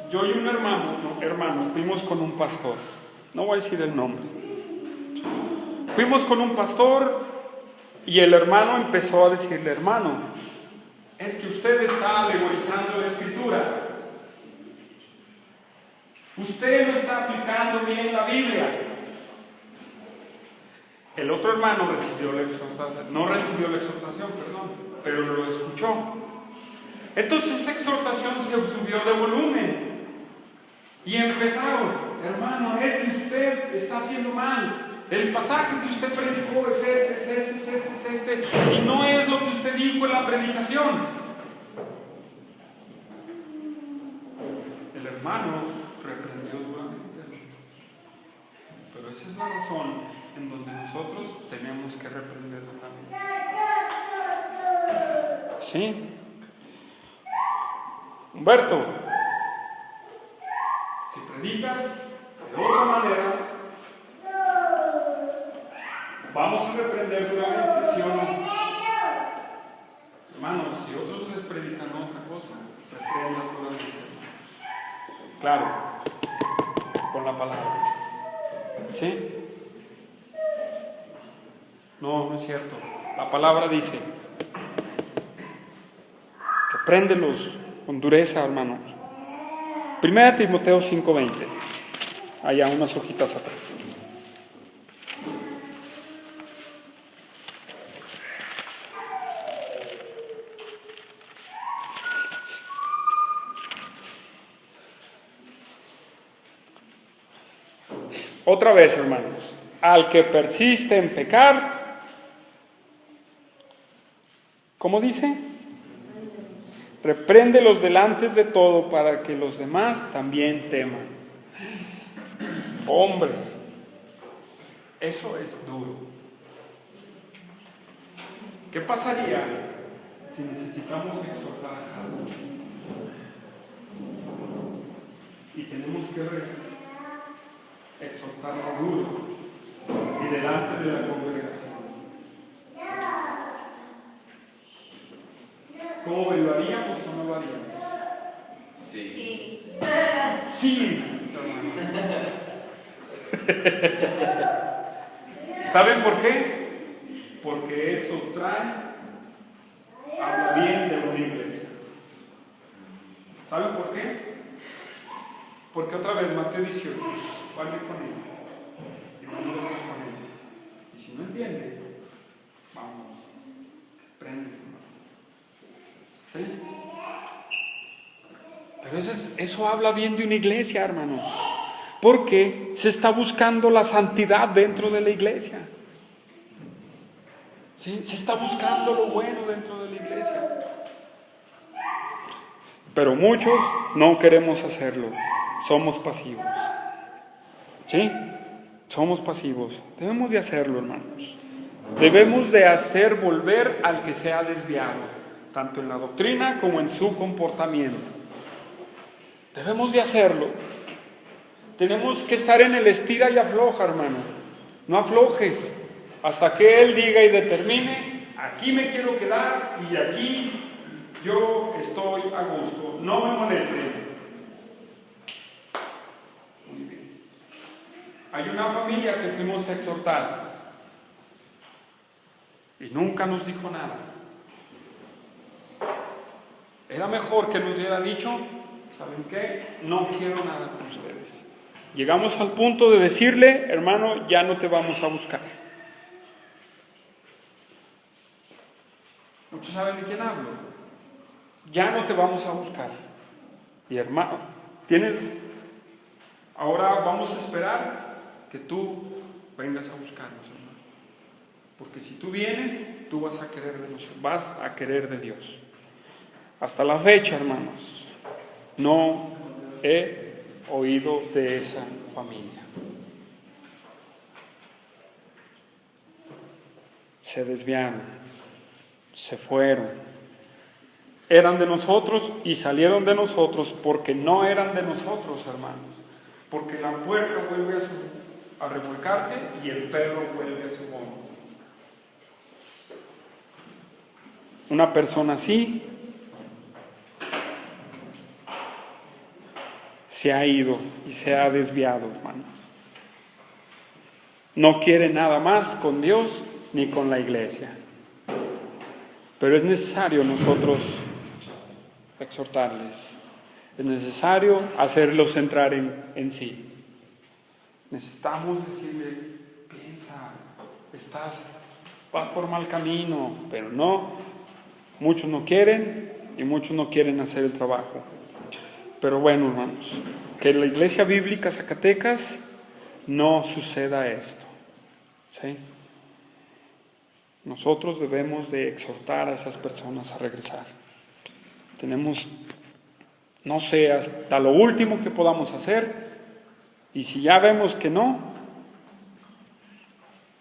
yo y un hermano fuimos con un pastor, no voy a decir el nombre. Fuimos con un pastor Y el hermano empezó a decirle: hermano, es que usted está alegorizando la Escritura. Usted no está aplicando bien la Biblia. El otro hermano recibió la exhortación, no recibió la exhortación, perdón, pero lo escuchó. Entonces esa exhortación se subió de volumen y empezaron: hermano, es que usted está haciendo mal. El pasaje que usted predicó es este, y no es lo que usted dijo en la predicación. El hermano reprendió duramente. Pero esa es la razón en donde nosotros tenemos que reprender duramente. ¿Sí? Humberto, si predicas de otra manera, vamos a reprender duramente, ¿sí o no? Hermanos, si otros les predican otra cosa, reprendan duramente. Claro, con la palabra. ¿Sí? No, no es cierto. La palabra dice: repréndelos con dureza, hermanos. 1 Timoteo 5:20. Allá unas hojitas atrás. Otra vez, hermanos. Al que persiste en pecar, ¿cómo dice? Repréndelos delante de todo para que los demás también teman. Hombre, eso es duro. ¿Qué pasaría si necesitamos exhortar a algo y tenemos que exhortarlo duro y delante de la congregación? ¿Cómo lo haríamos o no lo haríamos? Sí. Sí, ¿saben por qué? Porque eso habla bien de una iglesia. ¿Saben por qué? Porque otra vez Mateo 18, vale con él y vamos con él. Y si no entiende, vamos, prende. ¿Sí? Pero eso habla bien de una iglesia, hermanos, porque se está buscando la santidad dentro de la iglesia. ¿Sí? Se está buscando lo bueno dentro de la iglesia. Pero muchos no queremos hacerlo. Somos pasivos. ¿Sí? Somos pasivos. Debemos de hacerlo, hermanos. Debemos de hacer volver al que se ha desviado, tanto en la doctrina como en su comportamiento. Debemos de hacerlo. Tenemos que estar en el estira y afloja, hermano. No aflojes hasta que Él diga y determine: aquí me quiero quedar y aquí yo estoy a gusto. No me molesten. Muy bien. Hay una familia que fuimos a exhortar y nunca nos dijo nada. Era mejor que nos hubiera dicho: ¿saben qué? No quiero nada con ustedes. Llegamos al punto de decirle: hermano, ya no te vamos a buscar. Muchos saben de quién hablo. Ya no te vamos a buscar. Y hermano, ahora vamos a esperar que tú vengas a buscarnos, hermano. Porque si tú vienes, tú vas a querer de nosotros, vas a querer de Dios. Hasta la fecha, hermanos, no he oído de esa familia. Se desviaron, se fueron. Eran de nosotros y salieron de nosotros porque no eran de nosotros, hermanos. Porque la puerca vuelve a revolcarse y el perro vuelve a su vómito. Una persona así se ha ido y se ha desviado, hermanos. No quiere nada más con Dios ni con la iglesia. Pero es necesario nosotros exhortarles. Es necesario hacerlos entrar en sí. Necesitamos decirle, piensa, vas por mal camino, pero no, muchos no quieren y muchos no quieren hacer el trabajo. Pero bueno, hermanos, que en la Iglesia Bíblica Zacatecas no suceda esto, ¿sí? Nosotros debemos de exhortar a esas personas a regresar. Tenemos, no sé, hasta lo último que podamos hacer, y si ya vemos que no,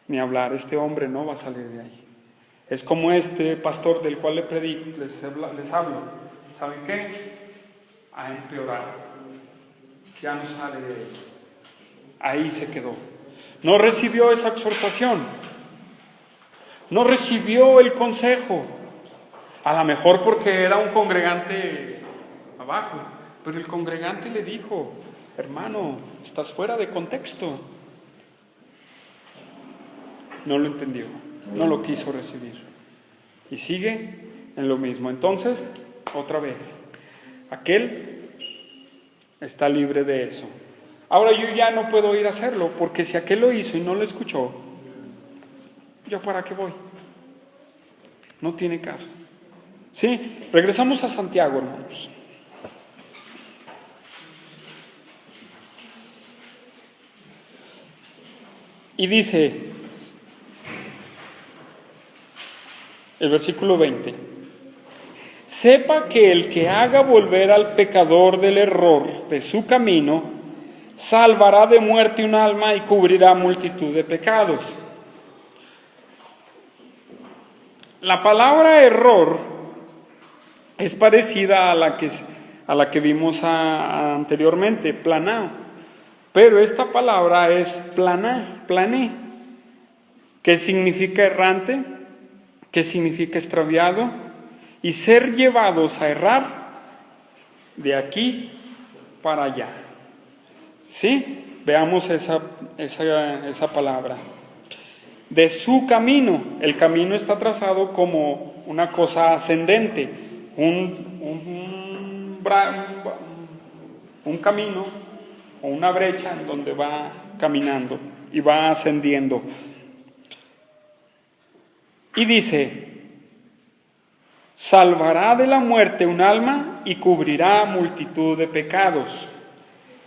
ni hablar, este hombre no va a salir de ahí. Es como este pastor del cual les hablo. ¿Saben qué? Ha empeorado. Ya no sale de ahí. Ahí se quedó. No recibió esa exhortación. No recibió el consejo. A lo mejor porque era un congregante abajo. Pero el congregante le dijo, hermano, estás fuera de contexto. No lo entendió, no lo quiso recibir. Y sigue en lo mismo. Entonces, otra vez, aquel está libre de eso. Ahora yo ya no puedo ir a hacerlo, porque si aquel lo hizo y no lo escuchó, ¿yo para qué voy? No tiene caso. Sí, regresamos a Santiago, hermanos. Y dice el versículo 20: sepa que el que haga volver al pecador del error de su camino, salvará de muerte un alma y cubrirá multitud de pecados. La palabra error es parecida a la que vimos anteriormente, planao. Pero esta palabra es plané, que significa errante, que significa extraviado, y ser llevados a errar de aquí para allá. ¿Sí? Veamos esa palabra. De su camino. El camino está trazado como una cosa ascendente, un camino o una brecha en donde va caminando y va ascendiendo. Y dice, salvará de la muerte un alma y cubrirá multitud de pecados.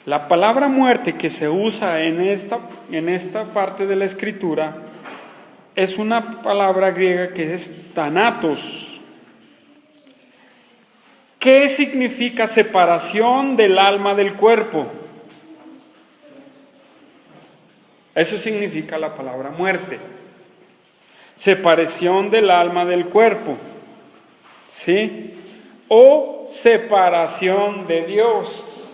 La palabra muerte que se usa en esta parte de la Escritura es una palabra griega que es thanatos. ¿Qué significa separación del alma del cuerpo? Eso significa la palabra muerte. Separación del alma del cuerpo. ¿Sí? O separación de Dios,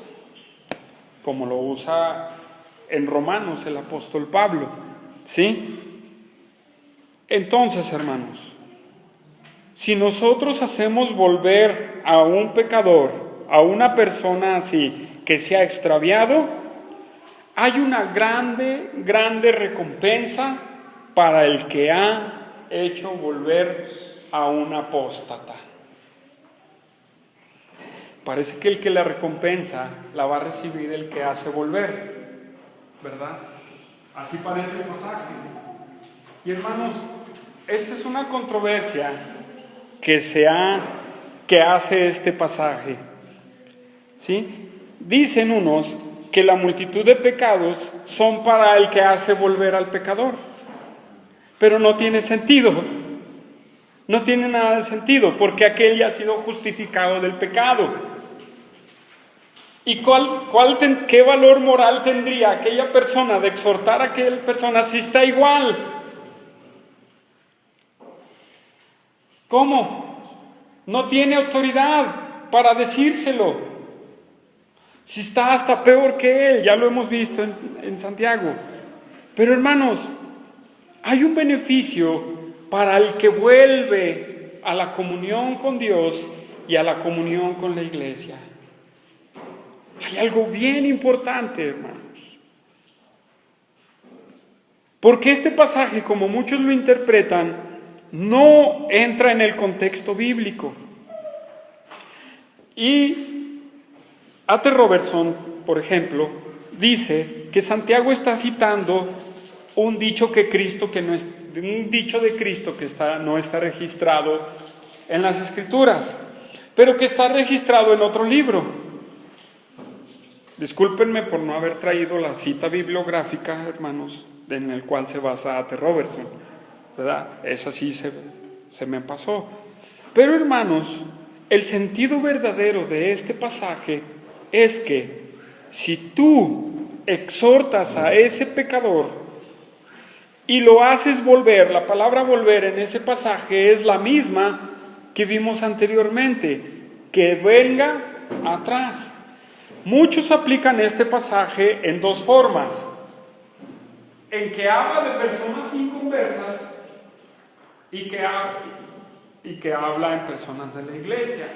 como lo usa en Romanos el apóstol Pablo. ¿Sí? Entonces, hermanos, si nosotros hacemos volver a un pecador, a una persona así, que se ha extraviado, hay una grande recompensa para el que ha hecho volver a un apóstata. Parece que el que la recompensa la va a recibir el que hace volver, ¿verdad? Así parece el pasaje. Y hermanos, esta es una controversia que hace este pasaje. ¿Sí? Dicen unos que la multitud de pecados son para el que hace volver al pecador. Pero no tiene sentido. No tiene nada de sentido, porque aquel ya ha sido justificado del pecado. ¿Y qué valor moral tendría aquella persona de exhortar a aquella persona si está igual? ¿Cómo? No tiene autoridad para decírselo. Si está hasta peor que él, ya lo hemos visto en Santiago. Pero hermanos, hay un beneficio para el que vuelve a la comunión con Dios y a la comunión con la iglesia. Hay algo bien importante, hermanos. Porque este pasaje, como muchos lo interpretan, no entra en el contexto bíblico. Y A.T. Robertson, por ejemplo, dice que Santiago está citando un dicho de Cristo que no está registrado en las Escrituras, pero que está registrado en otro libro. Discúlpenme por no haber traído la cita bibliográfica, hermanos, en el cual se basa A.T. Robertson, ¿verdad? Esa sí se me pasó. Pero, hermanos, el sentido verdadero de este pasaje es que si tú exhortas a ese pecador y lo haces volver, la palabra volver en ese pasaje es la misma que vimos anteriormente, que venga atrás. Muchos aplican este pasaje en dos formas: en que habla de personas inconversas y que habla en personas de la iglesia.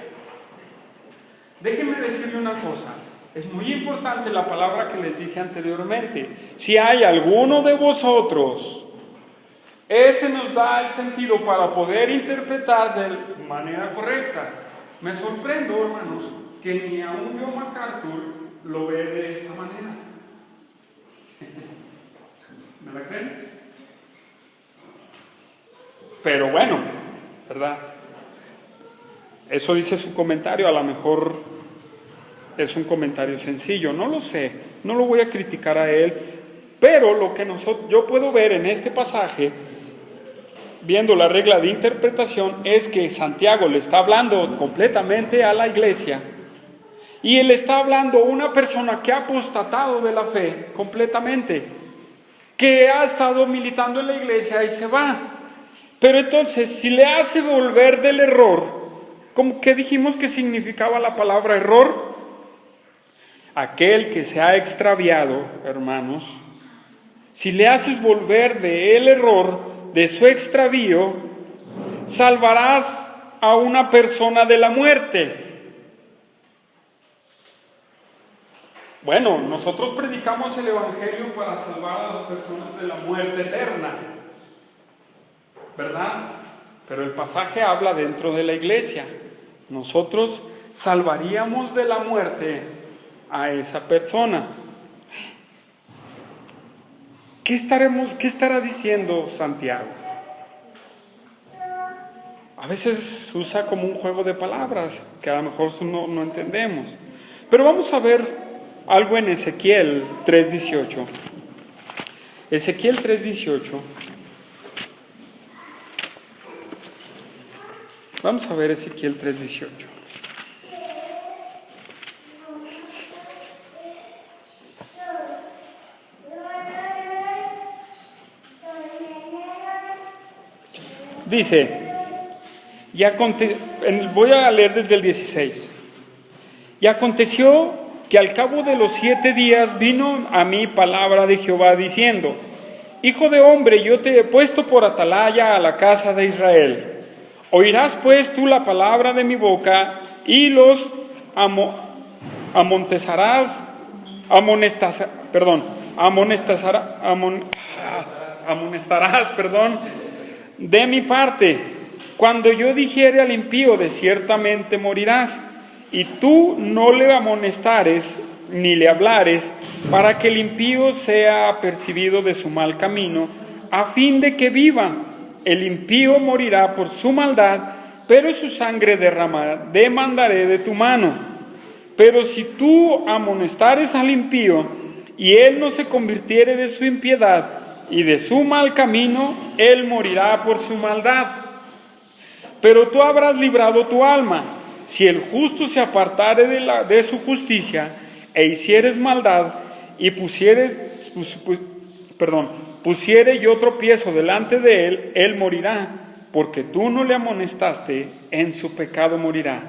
Déjenme decirle una cosa, es muy importante la palabra que les dije anteriormente. Si hay alguno de vosotros, ese nos da el sentido para poder interpretar de manera correcta. Me sorprendo, hermanos, que ni aún John MacArthur lo ve de esta manera. ¿Me la creen? Pero bueno, ¿verdad? Eso dice su comentario, a lo mejor es un comentario sencillo, no lo sé, no lo voy a criticar a él, pero lo que yo puedo ver en este pasaje, viendo la regla de interpretación, es que Santiago le está hablando completamente a la iglesia, y él está hablando a una persona que ha apostatado de la fe completamente, que ha estado militando en la iglesia y se va. Pero entonces, si le hace volver del error, ¿cómo que dijimos que significaba la palabra error? Aquel que se ha extraviado, hermanos. Si le haces volver del error, de su extravío, salvarás a una persona de la muerte. Bueno, nosotros predicamos el Evangelio para salvar a las personas de la muerte eterna, ¿verdad? Pero el pasaje habla dentro de la iglesia. Nosotros salvaríamos de la muerte a esa persona. ¿Qué estará diciendo Santiago? A veces usa como un juego de palabras que a lo mejor no entendemos. Pero vamos a ver algo en Ezequiel 3:18. Ezequiel 3:18. Vamos a ver Ezequiel 3:18. Dice, voy a leer desde el 16. Y aconteció que al cabo de los 7 días vino a mí palabra de Jehová diciendo: Hijo de hombre, yo te he puesto por atalaya a la casa de Israel. Oirás pues tú la palabra de mi boca y los amonestarás de mi parte, cuando yo dijere al impío, de ciertamente morirás, y tú no le amonestares ni le hablares, para que el impío sea apercibido de su mal camino, a fin de que viva. El impío morirá por su maldad, pero su sangre demandaré de tu mano. Pero si tú amonestares al impío, y él no se convirtiere de su impiedad y de su mal camino, él morirá por su maldad. Pero tú habrás librado tu alma, si el justo se apartare de su justicia, e hicieres maldad, y pusiere yo tropiezo delante de él, él morirá, porque tú no le amonestaste, en su pecado morirá.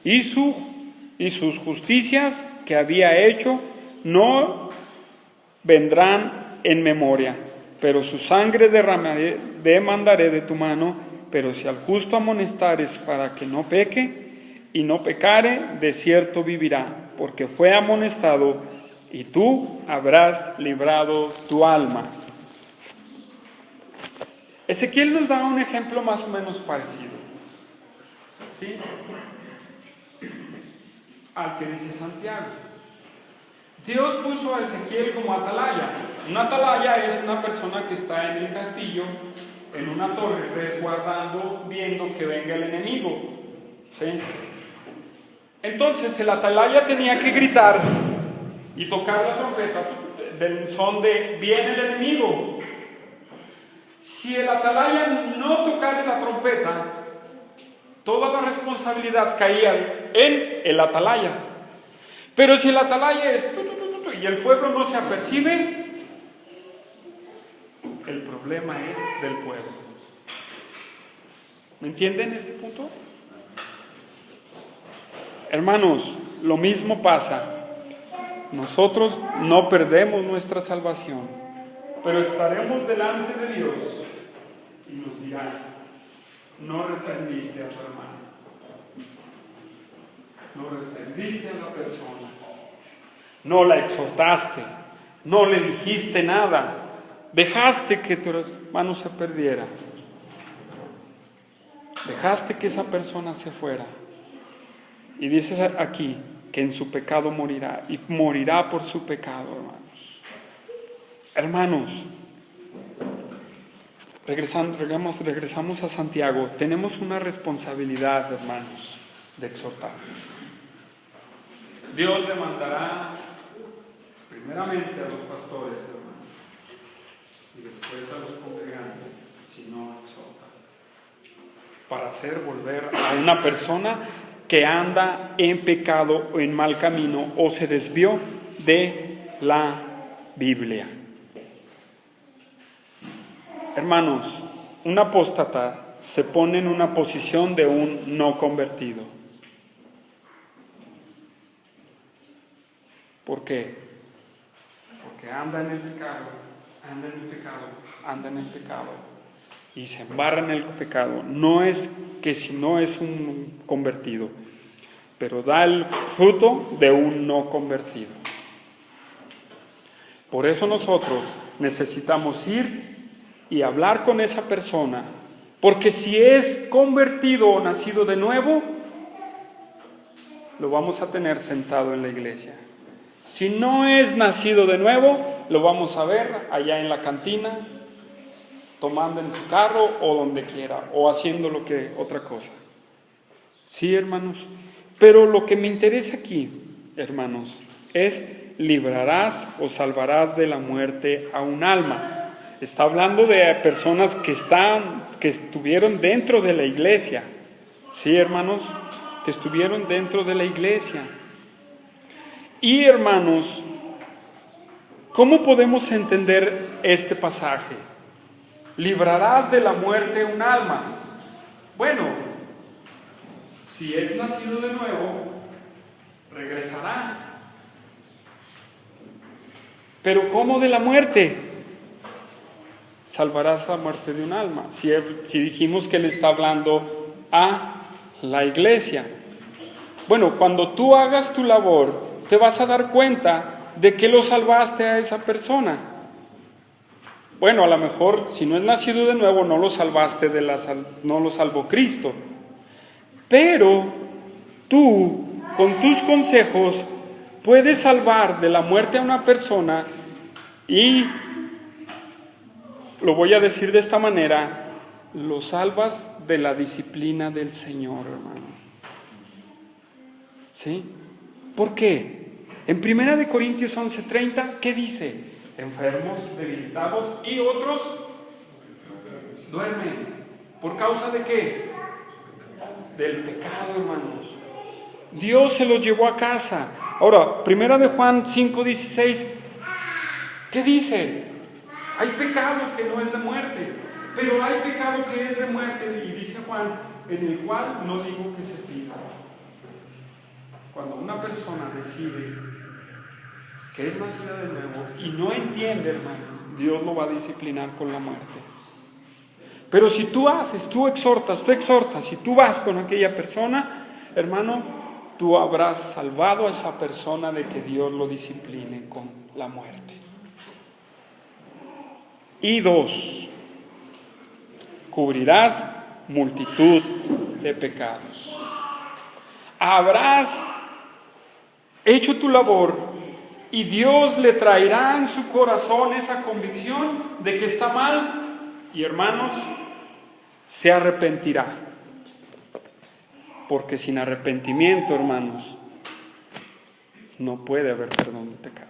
Y sus justicias que había hecho no vendrán en memoria, pero su sangre demandaré de tu mano. Pero si al justo amonestares para que no peque, y no pecare, de cierto vivirá, porque fue amonestado, y tú habrás librado tu alma. Ezequiel nos da un ejemplo más o menos parecido, ¿sí?, al que dice Santiago. Dios puso a Ezequiel como atalaya. Una atalaya es una persona que está en el castillo, en una torre, resguardando, viendo que venga el enemigo, ¿sí? Entonces el atalaya tenía que gritar y tocar la trompeta del son de viene el enemigo. Si el atalaya no tocara la trompeta, toda la responsabilidad caía en el atalaya. Pero si el atalaya es y el pueblo no se apercibe, el problema es del pueblo. ¿Me entienden este punto? Hermanos, lo mismo pasa. Nosotros no perdemos nuestra salvación, pero estaremos delante de Dios y nos dirá: no reprendiste a tu hermano, no reprendiste a la persona, no la exhortaste, no le dijiste nada, dejaste que tu hermano se perdiera, dejaste que esa persona se fuera. Y dices aquí que en su pecado morirá, y morirá por su pecado, hermanos. Hermanos, regresamos a Santiago. Tenemos una responsabilidad, hermanos, de exhortar. Dios le mandará primeramente a los pastores, hermanos, y después a los congregantes, si no exhortan, para hacer volver a una persona que anda en pecado o en mal camino o se desvió de la Biblia. Hermanos, un apóstata se pone en una posición de un no convertido. ¿Por qué? Porque anda en el pecado, y se embarra en el pecado. No es que si no es un convertido, pero da el fruto de un no convertido. Por eso nosotros necesitamos ir y hablar con esa persona, porque si es convertido o nacido de nuevo, lo vamos a tener sentado en la iglesia. Si no es nacido de nuevo, lo vamos a ver allá en la cantina, tomando en su carro o donde quiera, o haciendo otra cosa. Sí, hermanos. Pero lo que me interesa aquí, hermanos, es librarás o salvarás de la muerte a un alma. Está hablando de personas que estuvieron dentro de la iglesia. Sí, hermanos, que estuvieron dentro de la iglesia. Y, hermanos, ¿cómo podemos entender este pasaje? Librarás de la muerte un alma. Bueno, si es nacido de nuevo, regresará. Pero ¿cómo de la muerte? Salvarás la muerte de un alma. Si dijimos que le está hablando a la iglesia. Bueno, cuando tú hagas tu labor, te vas a dar cuenta de que lo salvaste a esa persona. Bueno, a lo mejor si no es nacido de nuevo, no lo salvaste no lo salvó Cristo. Pero tú, con tus consejos, puedes salvar de la muerte a una persona y, lo voy a decir de esta manera, lo salvas de la disciplina del Señor, hermano. ¿Sí? ¿Por qué? En 1 Corintios 11:30, ¿qué dice? Enfermos, debilitados y otros duermen. ¿Por causa de qué? Del pecado, hermanos. Dios se los llevó a casa. Ahora, 1 Juan 5:16, ¿qué dice? Hay pecado que no es de muerte, pero hay pecado que es de muerte, y dice Juan, en el cual no digo que se pida. Cuando una persona decide que es nacida de nuevo y no entiende, hermano, Dios lo va a disciplinar con la muerte. Pero si tú exhortas y tú vas con aquella persona, hermano, tú habrás salvado a esa persona de que Dios lo discipline con la muerte. Y 2, cubrirás multitud de pecados. Habrás hecho tu labor y Dios le traerá en su corazón esa convicción de que está mal y, hermanos, se arrepentirá. Porque sin arrepentimiento, hermanos, no puede haber perdón de pecados.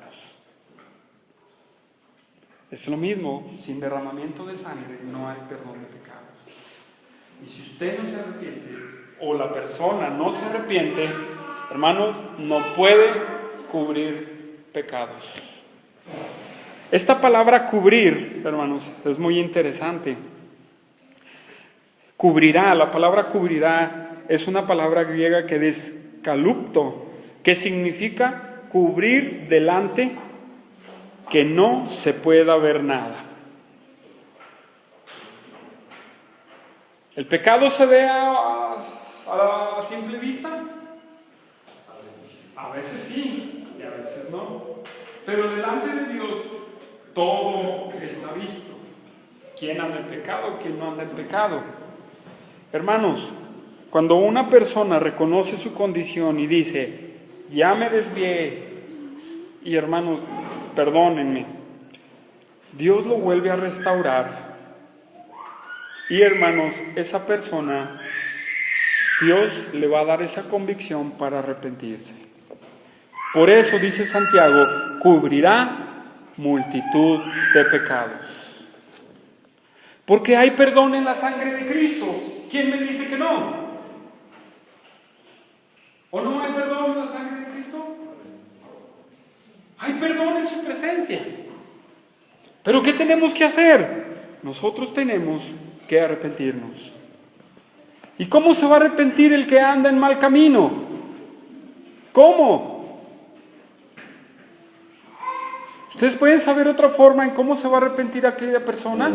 Es lo mismo, sin derramamiento de sangre no hay perdón de pecados. Y si usted no se arrepiente, o la persona no se arrepiente, hermanos, no puede cubrir pecados. Esta palabra cubrir, hermanos, es muy interesante. Cubrirá, la palabra cubrirá es una palabra griega que es kalupto, que significa cubrir delante que no se pueda ver nada. ¿El pecado se ve a simple vista? A veces sí y a veces no. Pero delante de Dios todo está visto. ¿Quién anda en pecado? ¿Quién no anda en pecado? Hermanos, cuando una persona reconoce su condición y dice, ya me desvié, y hermanos, perdónenme, Dios lo vuelve a restaurar. Y hermanos, esa persona, Dios le va a dar esa convicción para arrepentirse. Por eso dice Santiago, cubrirá multitud de pecados. Porque hay perdón en la sangre de Cristo. ¿Quién me dice que no? ¿O no hay perdón en la sangre de Cristo? Hay perdón en su presencia. ¿Pero qué tenemos que hacer? Nosotros tenemos que arrepentirnos. ¿Y cómo se va a arrepentir el que anda en mal camino? ¿Cómo? ¿Ustedes pueden saber otra forma en cómo se va a arrepentir aquella persona?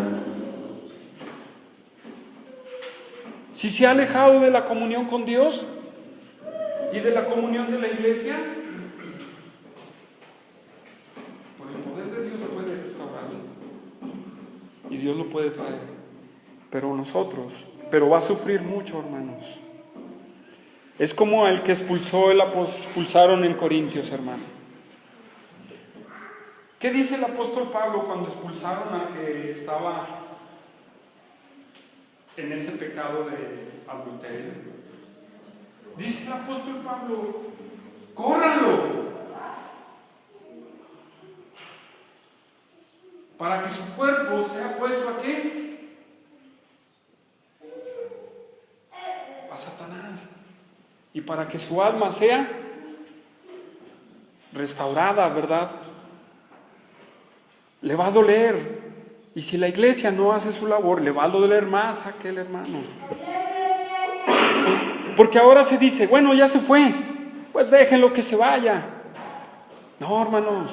Si se ha alejado de la comunión con Dios y de la comunión de la iglesia, por el poder de Dios puede restaurarse y Dios lo puede traer. Pero va a sufrir mucho, hermanos. Es como el que expulsaron en Corintios, hermano. ¿Qué dice el apóstol Pablo cuando expulsaron al que estaba en ese pecado de adulterio? Dice el apóstol Pablo, córranlo para que su cuerpo sea puesto ¿a qué? A Satanás, y para que su alma sea restaurada, ¿verdad? Le va a doler, y si la iglesia no hace su labor, le va a doler más a aquel hermano. ¿Sí? Porque ahora se dice, bueno, ya se fue, pues déjenlo que se vaya. No, hermanos,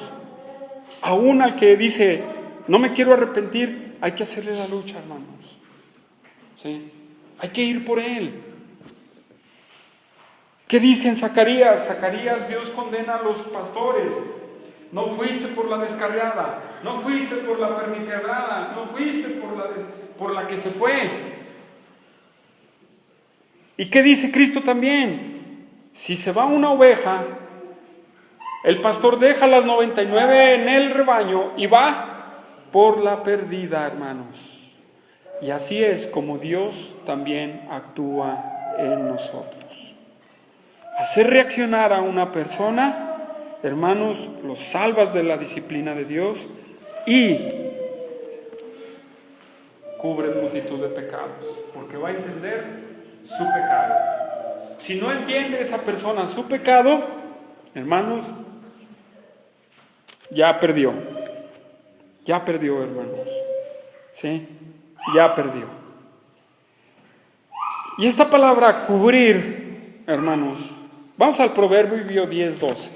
aún al que dice, no me quiero arrepentir, hay que hacerle la lucha, hermanos. ¿Sí? Hay que ir por él. ¿Qué dice en Zacarías? Zacarías, Dios condena a los pastores. No fuiste por la descarriada, no fuiste por la perniquebrada, no fuiste por la que se fue. ¿Y qué dice Cristo también? Si se va una oveja, el pastor deja las 99 en el rebaño y va por la perdida, hermanos. Y así es como Dios también actúa en nosotros. Hacer reaccionar a una persona, hermanos, los salvas de la disciplina de Dios y cubre multitud de pecados, porque va a entender su pecado. Si no entiende esa persona su pecado, hermanos, ya perdió, hermanos, ¿sí? Ya perdió. Y esta palabra cubrir, hermanos, vamos al Proverbio 10:12.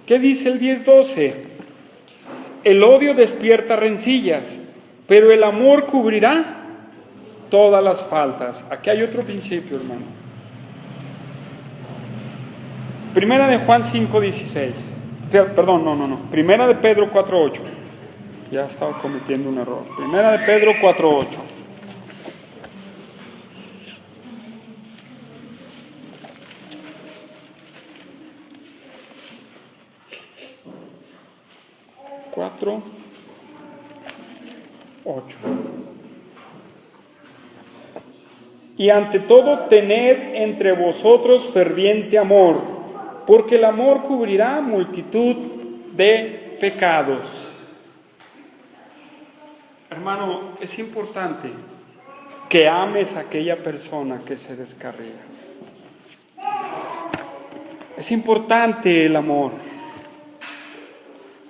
¿Qué dice el 10:12? El odio despierta rencillas, pero el amor cubrirá todas las faltas. Aquí hay otro principio, hermano. Primera de Juan 5:16. Perdón, no. Primera de Pedro 4:8. Ya estaba cometiendo un error. Primera de Pedro 4:8. Cuatro, 8. Y ante todo tened entre vosotros ferviente amor, porque el amor cubrirá multitud de pecados. Hermano, es importante que ames a aquella persona que se descarría. Es importante el amor.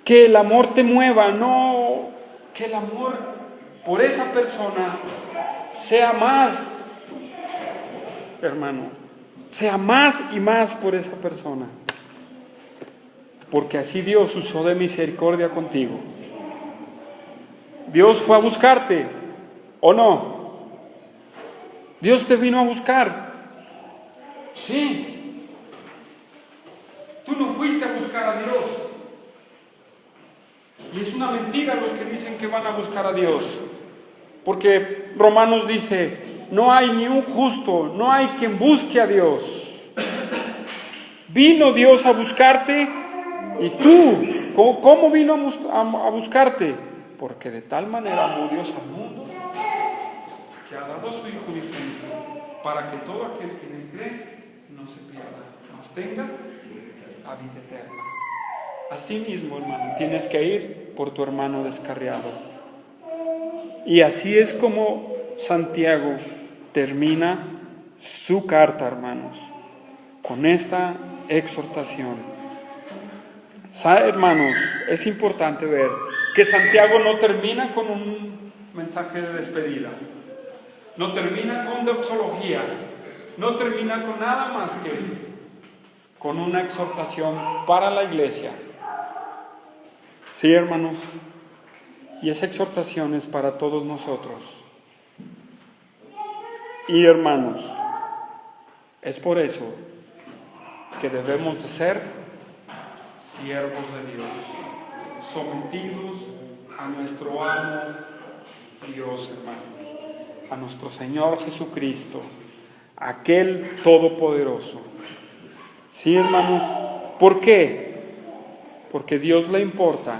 Que el amor te mueva, no que el amor por esa persona sea más, hermano, sea más y más por esa persona. Porque así Dios usó de misericordia contigo. Dios fue a buscarte, ¿o no? Dios te vino a buscar. Sí. Tú no fuiste a buscar a Dios. Y es una mentira los que dicen que van a buscar a Dios. Porque Romanos dice, no hay ni un justo, no hay quien busque a Dios. Vino Dios a buscarte y tú, ¿cómo vino a buscarte? Porque de tal manera amó Dios al mundo que ha dado a su Hijo unigénito para que todo aquel que en él cree no se pierda, mas tenga la vida eterna. Así mismo, hermano, tienes que ir por tu hermano descarriado. Y así es como Santiago termina su carta, hermanos, con esta exhortación. Hermanos, es importante ver que Santiago no termina con un mensaje de despedida, no termina con doxología, no termina con nada más que con una exhortación para la iglesia. Sí, hermanos, y esa exhortación es para todos nosotros. Y hermanos, es por eso que debemos de ser siervos de Dios, sometidos a nuestro amo Dios, hermanos, a nuestro Señor Jesucristo, aquel Todopoderoso. Sí, hermanos, ¿por qué? Porque a Dios le importa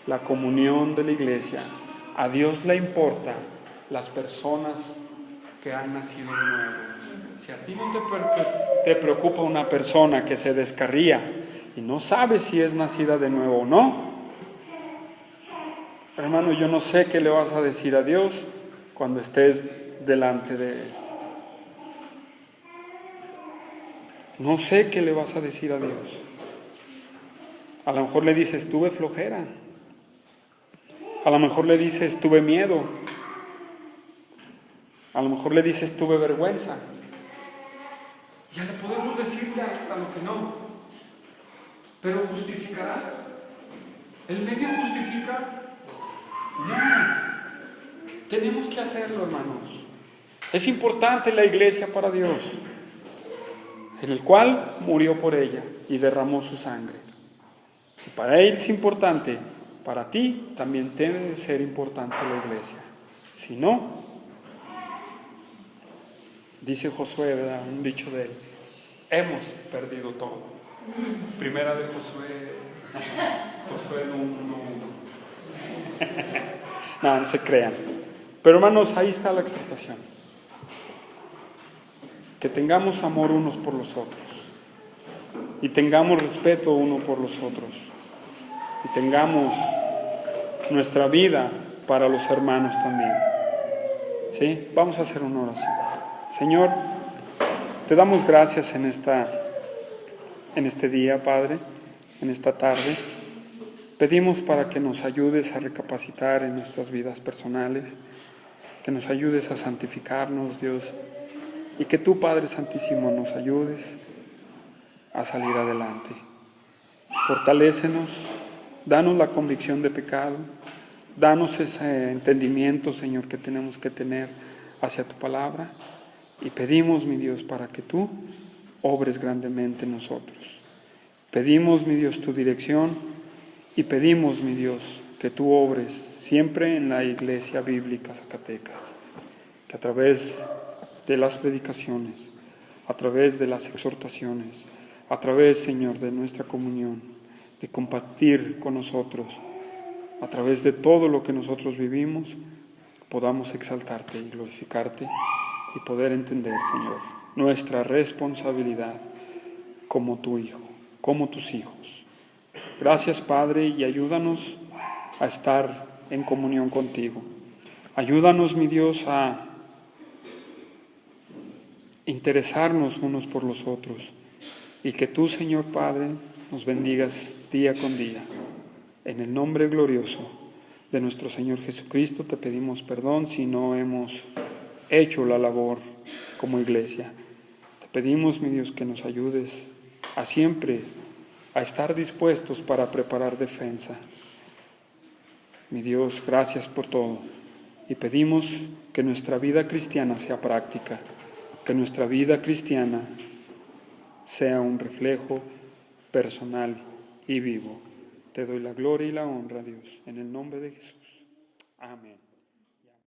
la comunión de la iglesia, a Dios le importa las personas que han nacido de nuevo. Si a ti no te preocupa una persona que se descarría y no sabes si es nacida de nuevo o no, hermano, yo no sé qué le vas a decir a Dios cuando estés delante de Él. No sé qué le vas a decir a Dios. A lo mejor le dices, tuve flojera. A lo mejor le dices, tuve miedo. A lo mejor le dices, tuve vergüenza. Ya le podemos decirle hasta lo que no. Pero ¿justificará? ¿El medio justifica? No. Tenemos que hacerlo, hermanos. Es importante la iglesia para Dios, en el cual murió por ella y derramó su sangre. Si para Él es importante, para ti también debe de ser importante la iglesia. Si no, dice Josué, ¿verdad? Un dicho de él, hemos perdido todo. Primera de Josué no se crean. Pero hermanos, ahí está la exhortación. Que tengamos amor unos por los otros. Y tengamos respeto uno por los otros. Y tengamos nuestra vida para los hermanos también. ¿Sí? Vamos a hacer una oración. Señor, te damos gracias en este día, Padre, en esta tarde. Pedimos para que nos ayudes a recapacitar en nuestras vidas personales, que nos ayudes a santificarnos, Dios, y que tú, Padre Santísimo, nos ayudes a salir adelante. Fortalécenos, danos la convicción de pecado, danos ese entendimiento, Señor, que tenemos que tener hacia tu palabra. Y pedimos, mi Dios, para que tú obres grandemente en nosotros. Pedimos, mi Dios, tu dirección y pedimos, mi Dios, que tú obres siempre en la Iglesia Bíblica Zacatecas, que a través de las predicaciones, a través de las exhortaciones, a través, Señor, de nuestra comunión, de compartir con nosotros, a través de todo lo que nosotros vivimos, podamos exaltarte y glorificarte y poder entender, Señor, nuestra responsabilidad como tu Hijo, como tus hijos. Gracias, Padre, y ayúdanos a estar en comunión contigo. Ayúdanos, mi Dios, a interesarnos unos por los otros y que tú, Señor Padre, nos bendigas día con día. En el nombre glorioso de nuestro Señor Jesucristo te pedimos perdón si no hemos hecho la labor como iglesia. Te pedimos, mi Dios, que nos ayudes a siempre a estar dispuestos para preparar defensa. Mi Dios, gracias por todo. Y pedimos que nuestra vida cristiana sea práctica, que nuestra vida cristiana sea un reflejo personal y vivo. Te doy la gloria y la honra, Dios, en el nombre de Jesús. Amén.